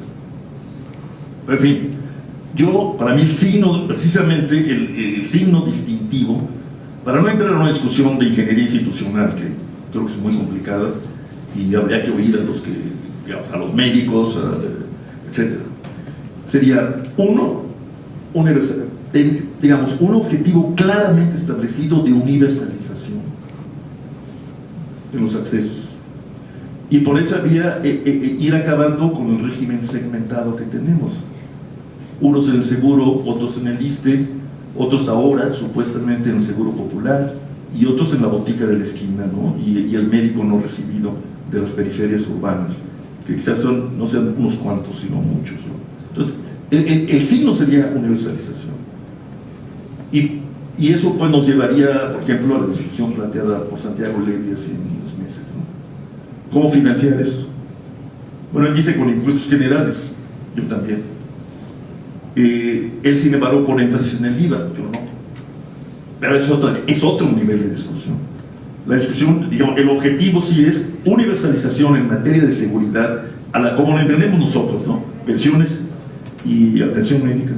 En fin, para mí el signo, precisamente el signo distintivo, para no entrar en una discusión de ingeniería institucional, que creo que es muy complicada, y habría que oír a los que, digamos, a los médicos, etc. Sería un objetivo claramente establecido de universalización de los accesos. Y por esa vía ir acabando con el régimen segmentado que tenemos. Unos en el seguro, otros en el ISSSTE, otros ahora supuestamente en el seguro popular y otros en la botica de la esquina, ¿no? Y el médico no recibido de las periferias urbanas, que quizás no sean unos cuantos, sino muchos, ¿no? Entonces, el signo sería universalización. Y Y eso pues nos llevaría, por ejemplo, a la discusión planteada por Santiago Levy hace unos meses, ¿no? ¿Cómo financiar eso? Bueno, él dice con impuestos generales, yo también. Él, sin embargo, pone énfasis en el IVA, yo no. Pero es otro nivel de discusión. La discusión, digamos, el objetivo sí es universalización en materia de seguridad, como lo entendemos nosotros, ¿no? Pensiones y atención médica,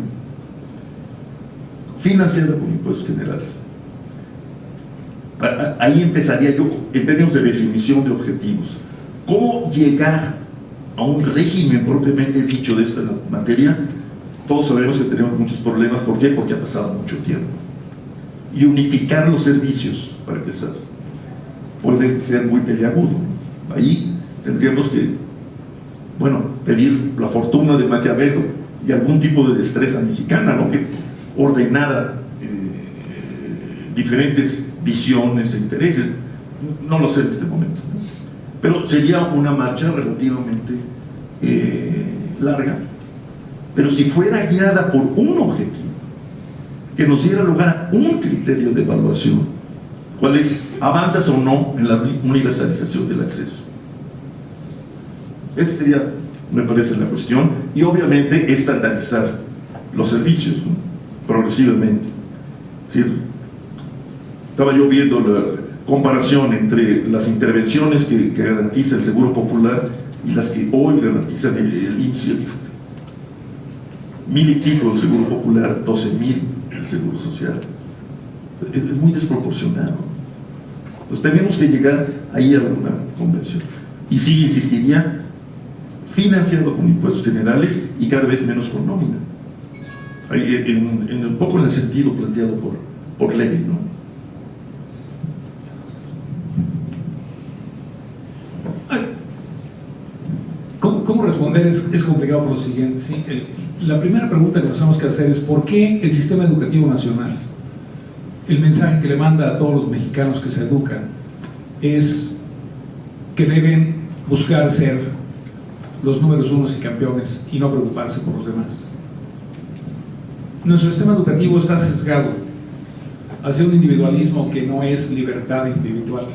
financiada por impuestos generales. Ahí empezaría yo, en términos de definición de objetivos. ¿Cómo llegar a un régimen propiamente dicho de esta materia? Todos sabemos que tenemos muchos problemas. ¿Por qué? Porque ha pasado mucho tiempo. Y unificar los servicios, para empezar, puede ser muy peliagudo. Ahí tendríamos que, bueno, pedir la fortuna de Maquiavelo y algún tipo de destreza mexicana, ¿no?, que ordenara diferentes visiones e intereses. No lo sé en este momento, ¿no? Pero sería una marcha relativamente larga. Pero si fuera guiada por un objetivo que nos diera lugar a un criterio de evaluación, ¿cuál es? ¿Avanzas o no en la universalización del acceso? Esa sería, me parece, la cuestión. Y obviamente estandarizar los servicios, ¿no?, progresivamente. Es decir, estaba yo viendo la comparación entre las intervenciones que garantiza el Seguro Popular y las que hoy garantizan el IMSS y el ISSSTE. 1000 y pico el Seguro Popular, 12,000 el Seguro Social. Es muy desproporcionado. Entonces tenemos que llegar ahí a alguna convención. Y sí, insistiría, financiado con impuestos generales y cada vez menos con nómina. Un poco en el sentido planteado por Levy, ¿no? ¿Cómo responder? Es complicado por lo siguiente, ¿sí? La primera pregunta que nos tenemos que hacer es ¿por qué el sistema educativo nacional, el mensaje que le manda a todos los mexicanos que se educan es que deben buscar ser los números unos y campeones y no preocuparse por los demás? Nuestro sistema educativo está sesgado hacia un individualismo que no es libertad individual,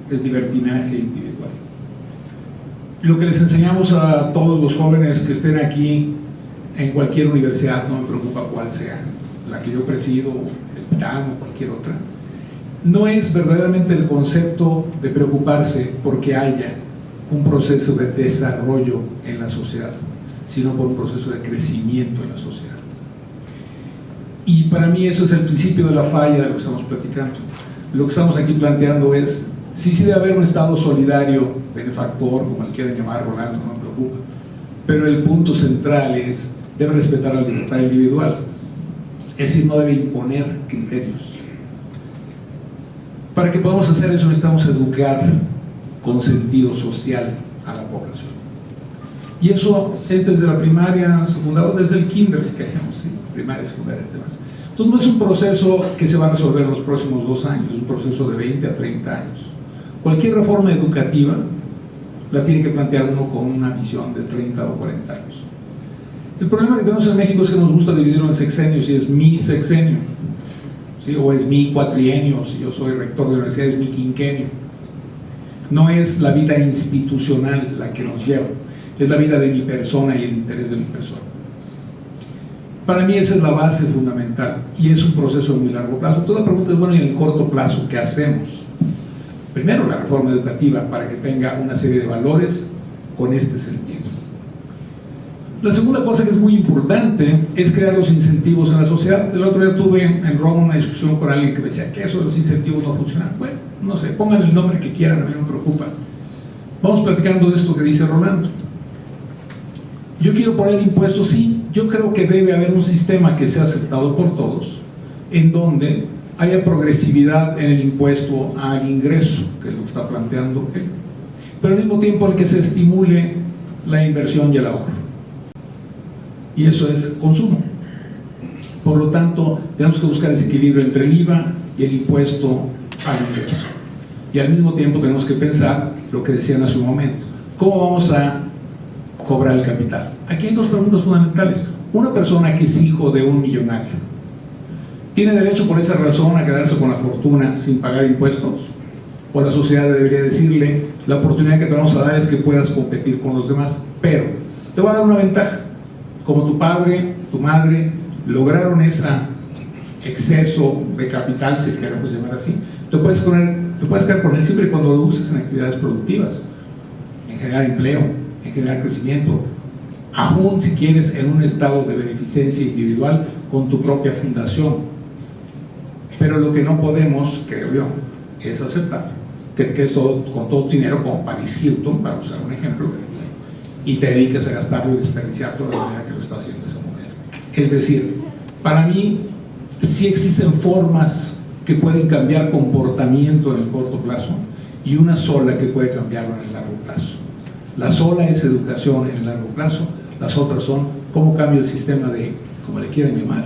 es libertinaje individual. Lo que les enseñamos a todos los jóvenes que estén aquí en cualquier universidad, no me preocupa cuál sea, la que yo presido, el PTAN o cualquier otra, no es verdaderamente el concepto de preocuparse porque haya un proceso de desarrollo en la sociedad, sino por un proceso de crecimiento en la sociedad. Y para mí eso es el principio de la falla de lo que estamos platicando. Lo que estamos aquí planteando es, sí debe haber un Estado solidario, benefactor, como le quieran llamar, Rolando, no me preocupa, pero el punto central es, debe respetar la libertad individual, es decir, no debe imponer criterios. Para que podamos hacer eso necesitamos educar con sentido social a la población. Y eso es desde la primaria, secundaria, desde el kinder, si queremos, ¿sí? Primaria, secundaria, temas. Entonces no es un proceso que se va a resolver en los próximos 2 años, es un proceso de 20 a 30 años. Cualquier reforma educativa la tiene que plantear uno con una visión de 30 o 40 años. El problema que tenemos en México es que nos gusta dividirlo en sexenios, y es mi sexenio, ¿sí? O es mi cuatrienio, si yo soy rector de la universidad, es mi quinquenio. No es la vida institucional la que nos lleva, es la vida de mi persona y el interés de mi persona. Para mí esa es la base fundamental y es un proceso de muy largo plazo. Entonces la pregunta es, bueno, ¿y en el corto plazo qué hacemos? Primero, la reforma educativa para que tenga una serie de valores con este sentido. La segunda cosa que es muy importante es crear los incentivos en la sociedad. El otro día tuve en Roma una discusión con alguien que me decía que eso de los incentivos no funcionan. Bueno, no sé, pongan el nombre que quieran, a mí no me preocupa. Vamos platicando de esto que dice Rolando. Yo quiero poner impuestos, sí. Yo creo que debe haber un sistema que sea aceptado por todos, en donde haya progresividad en el impuesto al ingreso, que es lo que está planteando él, pero al mismo tiempo el que se estimule la inversión y el ahorro. Y eso es consumo. Por lo tanto, tenemos que buscar ese equilibrio entre el IVA y el impuesto al ingreso. Y al mismo tiempo tenemos que pensar lo que decían hace un momento: ¿cómo vamos a cobrar el capital? Aquí hay 2 preguntas fundamentales. Una persona que es hijo de un millonario ¿Tiene derecho por esa razón a quedarse con la fortuna sin pagar impuestos? ¿O la sociedad debería decirle, la oportunidad que te vamos a dar es que puedas competir con los demás? Pero te voy a dar una ventaja. Como tu padre, tu madre lograron ese exceso de capital, si queremos llamar así, te puedes quedar con él siempre y cuando lo uses en actividades productivas, en generar empleo, en generar crecimiento, aún si quieres en un estado de beneficencia individual con tu propia fundación. Pero lo que no podemos, creo yo, es aceptar que te quedes con todo tu dinero como Paris Hilton, para usar un ejemplo, y te dediques a gastarlo y desperdiciarlo de la manera que lo está haciendo esa mujer. Es decir, para mí sí existen formas que pueden cambiar comportamiento en el corto plazo y una sola que puede cambiarlo en el largo plazo. La sola es educación en el largo plazo, las otras son cómo cambio el sistema de, como le quieran llamar,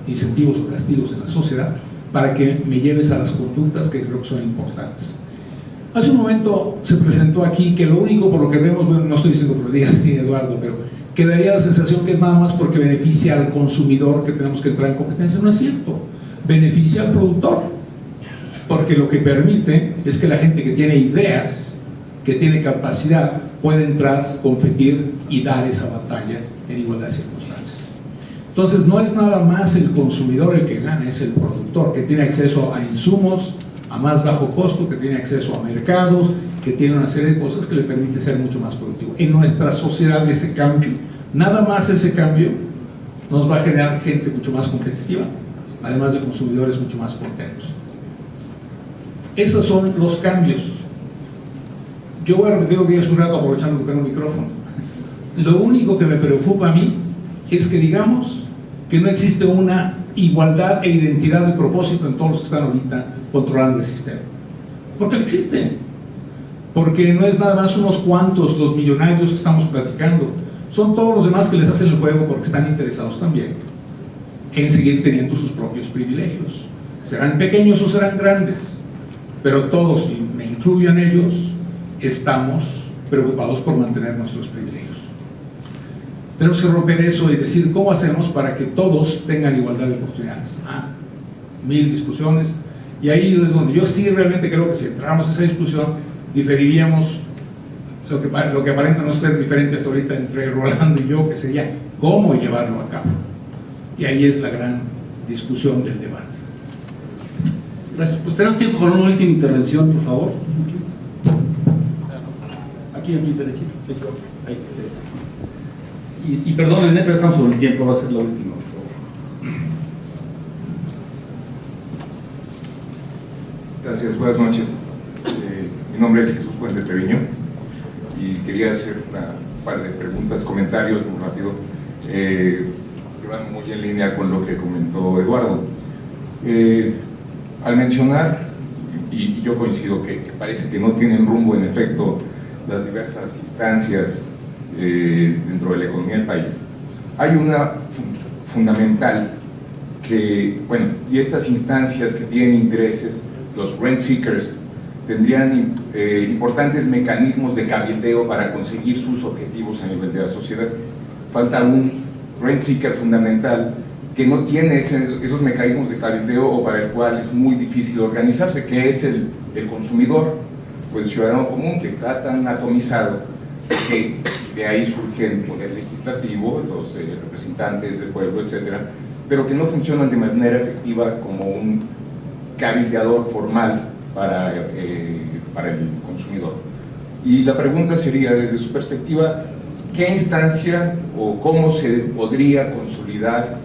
incentivos o castigos en la sociedad para que me lleves a las conductas que creo que son importantes. Hace un momento se presentó aquí que lo único por lo que vemos, bueno, no estoy diciendo que lo diga así, Eduardo, pero que daría la sensación que es nada más porque beneficia al consumidor que tenemos que entrar en competencia. No es cierto, beneficia al productor, porque lo que permite es que la gente que tiene ideas, que tiene capacidad, puede entrar, competir y dar esa batalla en igualdad de circunstancias. Entonces no es nada más el consumidor el que gana, es el productor que tiene acceso a insumos a más bajo costo, que tiene acceso a mercados, que tiene una serie de cosas que le permite ser mucho más productivo. En nuestra sociedad ese cambio, nada más ese cambio, nos va a generar gente mucho más competitiva, además de consumidores mucho más contentos. Esos son los cambios. Yo voy a repetir lo que dije hace un rato, aprovechando que tengo un micrófono. Lo único que me preocupa a mí es que digamos que no existe una igualdad e identidad de propósito en todos los que están ahorita controlando el sistema. Porque no existe. Porque no es nada más unos cuantos los millonarios que estamos platicando. Son todos los demás que les hacen el juego porque están interesados también en seguir teniendo sus propios privilegios. Serán pequeños o serán grandes, pero todos, y me incluyo en ellos, estamos preocupados por mantener nuestros privilegios. Tenemos que romper eso y decir cómo hacemos para que todos tengan igualdad de oportunidades. Mil discusiones, y ahí es donde yo sí realmente creo que si entramos a esa discusión diferiríamos lo que aparenta no ser diferente hasta ahorita entre Rolando y yo, que sería cómo llevarlo a cabo. Y ahí es la gran discusión del debate. Gracias. Pues tenemos tiempo para una última intervención, por favor. Aquí derechito. Ahí. Y perdonen, pero estamos sobre el tiempo, va a ser la última, por favor. Gracias, buenas noches. Mi nombre es Jesús Puente Treviño y quería hacer una par de preguntas, comentarios muy rápido, que van muy en línea con lo que comentó Eduardo. Al mencionar, y yo coincido que parece que no tienen rumbo en efecto las diversas instancias dentro de la economía del país, hay una fundamental que, bueno, y estas instancias que tienen intereses, los rent seekers, tendrían importantes mecanismos de cabildeo para conseguir sus objetivos a nivel de la sociedad. Falta un rent seeker fundamental que no tiene esos mecanismos de cabildeo o para el cual es muy difícil organizarse, que es el consumidor o el ciudadano común, que está tan atomizado que de ahí surge el poder legislativo, los representantes del pueblo, etcétera, pero que no funcionan de manera efectiva como un cabildeador formal para el consumidor. Y la pregunta sería, desde su perspectiva, ¿qué instancia o cómo se podría consolidar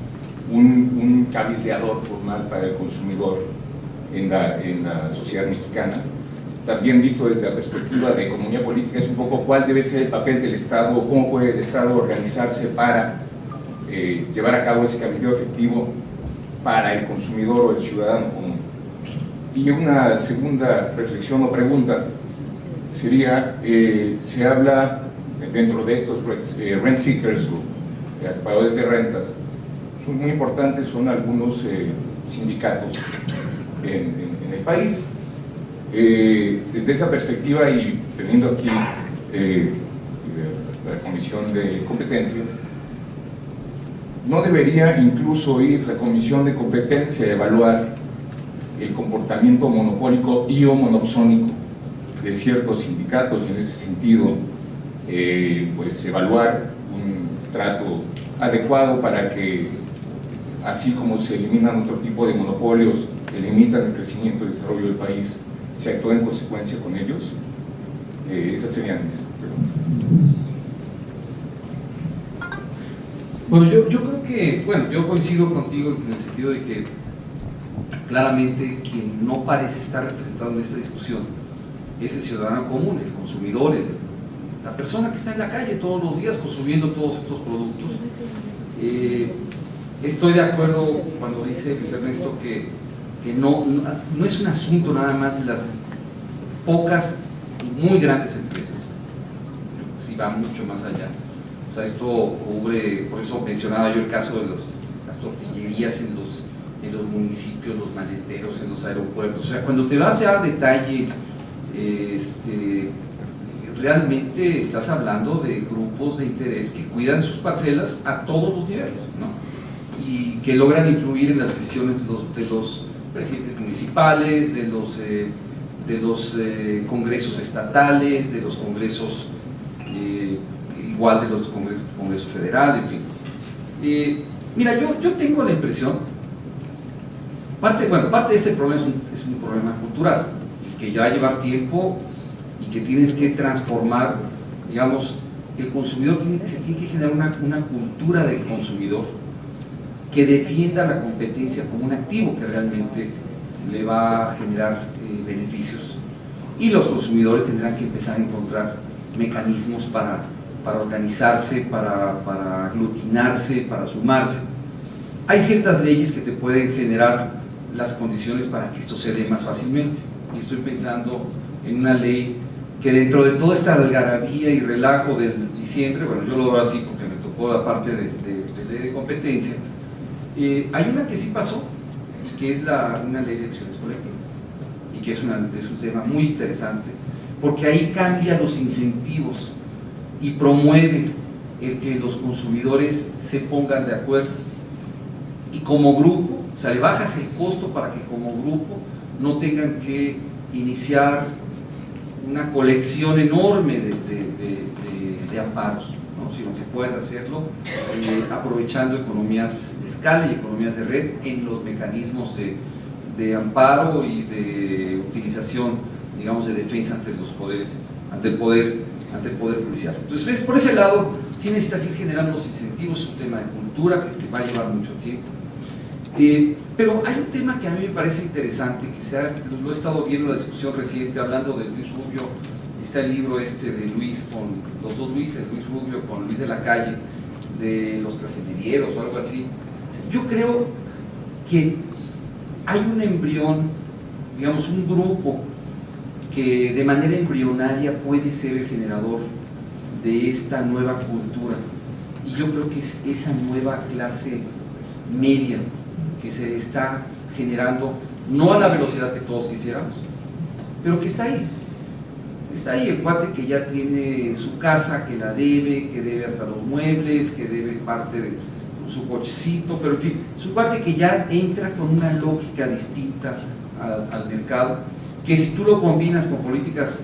un cabildeador formal para el consumidor en la sociedad mexicana? También visto desde la perspectiva de economía política, es un poco cuál debe ser el papel del Estado o cómo puede el Estado organizarse para llevar a cabo ese cabildeo efectivo para el consumidor o el ciudadano común. Y una segunda reflexión o pregunta sería, se habla dentro de estos rent seekers o pagadores de rentas, son muy importantes, son algunos sindicatos en el país. Desde esa perspectiva y teniendo aquí la Comisión de Competencia, ¿no debería incluso ir la Comisión de Competencia a evaluar el comportamiento monopólico y o monopsónico de ciertos sindicatos y en ese sentido pues evaluar un trato adecuado para que, así como se eliminan otro tipo de monopolios que limitan el crecimiento y desarrollo del país, se actúe en consecuencia con ellos? Esas serían mis preguntas. Bueno, yo creo que, bueno, yo coincido contigo en el sentido de que claramente quien no parece estar representado en esta discusión es el ciudadano común, el consumidor, la persona que está en la calle todos los días consumiendo todos estos productos. Estoy de acuerdo cuando dice Luis Ernesto que no es un asunto nada más de las pocas y muy grandes empresas, sí va mucho más allá. O sea, esto cubre, por eso mencionaba yo el caso de las tortillerías en los municipios, los maleteros, en los aeropuertos. O sea, cuando te vas ya al detalle, realmente estás hablando de grupos de interés que cuidan sus parcelas a todos los niveles, ¿no? Y que logran influir en las decisiones de los presidentes municipales, de los congresos estatales, de los congresos, igual de los congresos federales, en fin. Mira, yo tengo la impresión, parte de este problema es un problema cultural, que ya va a llevar tiempo y que tienes que transformar, digamos, el consumidor se tiene que generar una cultura del consumidor que defienda la competencia como un activo que realmente le va a generar beneficios, y los consumidores tendrán que empezar a encontrar mecanismos para organizarse, para aglutinarse, para sumarse. Hay ciertas leyes que te pueden generar las condiciones para que esto se dé más fácilmente, y estoy pensando en una ley que dentro de toda esta algarabía y relajo del diciembre, bueno, yo lo veo así porque me tocó la parte de ley de competencia, hay una que sí pasó, y que es una ley de acciones colectivas, y que es un tema muy interesante, porque ahí cambia los incentivos y promueve el que los consumidores se pongan de acuerdo, y como grupo, o sea, le bajas el costo para que como grupo no tengan que iniciar una colección enorme de amparos, ¿no? Sino que puedes hacerlo aprovechando economías de escala y economías de red en los mecanismos de amparo y de utilización, digamos, de defensa ante los poderes, ante el poder judicial. Entonces, por ese lado, sí necesitas ir generando los incentivos, es un tema de cultura que va a llevar mucho tiempo. Pero hay un tema que a mí me parece interesante, que lo he estado viendo en la discusión reciente, hablando de Luis Rubio. Está el libro de Luis, con los dos Luises, Luis Rubio con Luis de la Calle, de los clasemedieros o algo así. Yo creo que hay un embrión, digamos, un grupo que de manera embrionaria puede ser el generador de esta nueva cultura, y yo creo que es esa nueva clase media que se está generando, no a la velocidad que todos quisiéramos, pero que está ahí. Está ahí el cuate que ya tiene su casa, que la debe, que debe hasta los muebles, que debe parte de su cochecito, pero en fin, su cuate que ya entra con una lógica distinta al mercado, que si tú lo combinas con políticas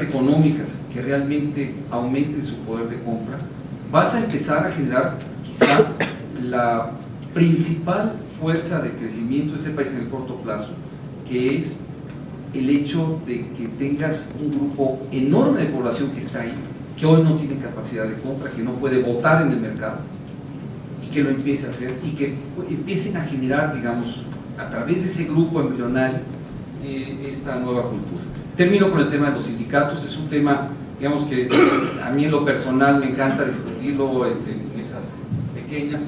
económicas que realmente aumenten su poder de compra, vas a empezar a generar quizá la principal fuerza de crecimiento de este país en el corto plazo, que es el hecho de que tengas un grupo enorme de población que está ahí, que hoy no tiene capacidad de compra, que no puede votar en el mercado, y que lo empiece a hacer, y que empiecen a generar, digamos, a través de ese grupo embrionario, esta nueva cultura. Termino con el tema de los sindicatos. Es un tema, digamos, que a mí en lo personal me encanta discutirlo en esas pequeñas,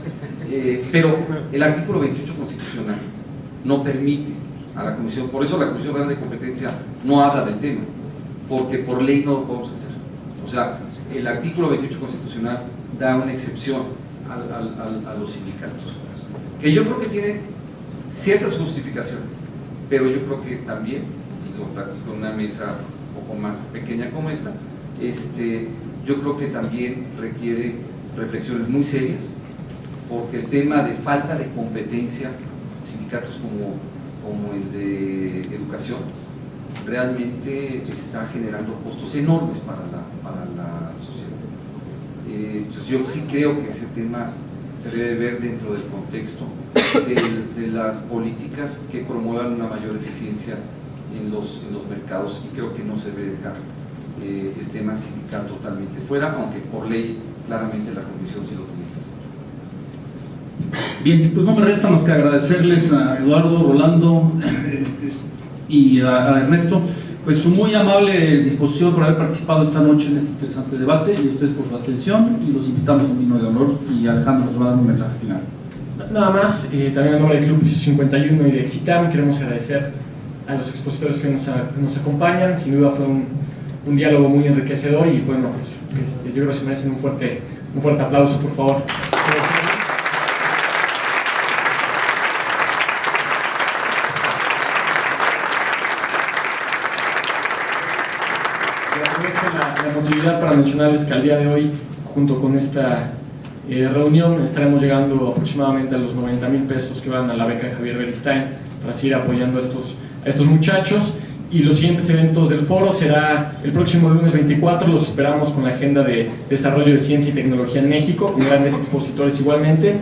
pero el artículo 28 constitucional no permite a la Comisión, por eso la Comisión Federal de Competencia no habla del tema, porque por ley no lo podemos hacer. O sea, el artículo 28 constitucional da una excepción a los sindicatos, que yo creo que tiene ciertas justificaciones, pero yo creo que también, y lo platico en una mesa un poco más pequeña como esta, yo creo que también requiere reflexiones muy serias, porque el tema de falta de competencia, sindicatos como el de educación, realmente está generando costos enormes para la sociedad. Entonces yo sí creo que ese tema se debe ver dentro del contexto de las políticas que promuevan una mayor eficiencia en los mercados, y creo que no se debe dejar el tema sindical totalmente fuera, aunque por ley claramente la Comisión sí lo tiene que hacer. Bien, pues no me resta más que agradecerles a Eduardo, Rolando y a Ernesto pues su muy amable disposición por haber participado esta noche en este interesante debate, y a ustedes por su atención, y los invitamos a un vino de honor, y Alejandro nos va a dar un mensaje final. Nada más, también en nombre del Club Piso 51 y de Exitam queremos agradecer a los expositores que nos acompañan. Sin duda fue un diálogo muy enriquecedor, y bueno, pues, yo creo que se merecen un fuerte aplauso, por favor. La posibilidad para mencionarles que al día de hoy, junto con esta reunión, estaremos llegando aproximadamente a los 90,000 pesos que van a la beca de Javier Beristain para seguir apoyando a estos muchachos. Y los siguientes eventos del foro será el próximo lunes 24, los esperamos con la agenda de desarrollo de ciencia y tecnología en México, con grandes expositores igualmente.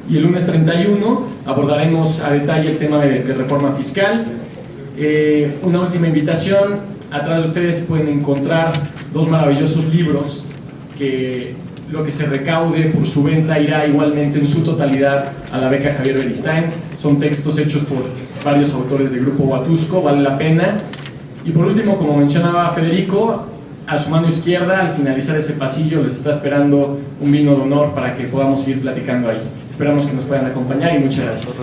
Y el lunes 31 abordaremos a detalle el tema de reforma fiscal. Una última invitación: atrás de ustedes pueden encontrar 2 maravillosos libros que lo que se recaude por su venta irá igualmente en su totalidad a la beca Javier Beristain. Son textos hechos por varios autores del Grupo Huatusco, vale la pena. Y por último, como mencionaba Federico, a su mano izquierda, al finalizar ese pasillo, les está esperando un vino de honor para que podamos seguir platicando ahí. Esperamos que nos puedan acompañar, y muchas gracias.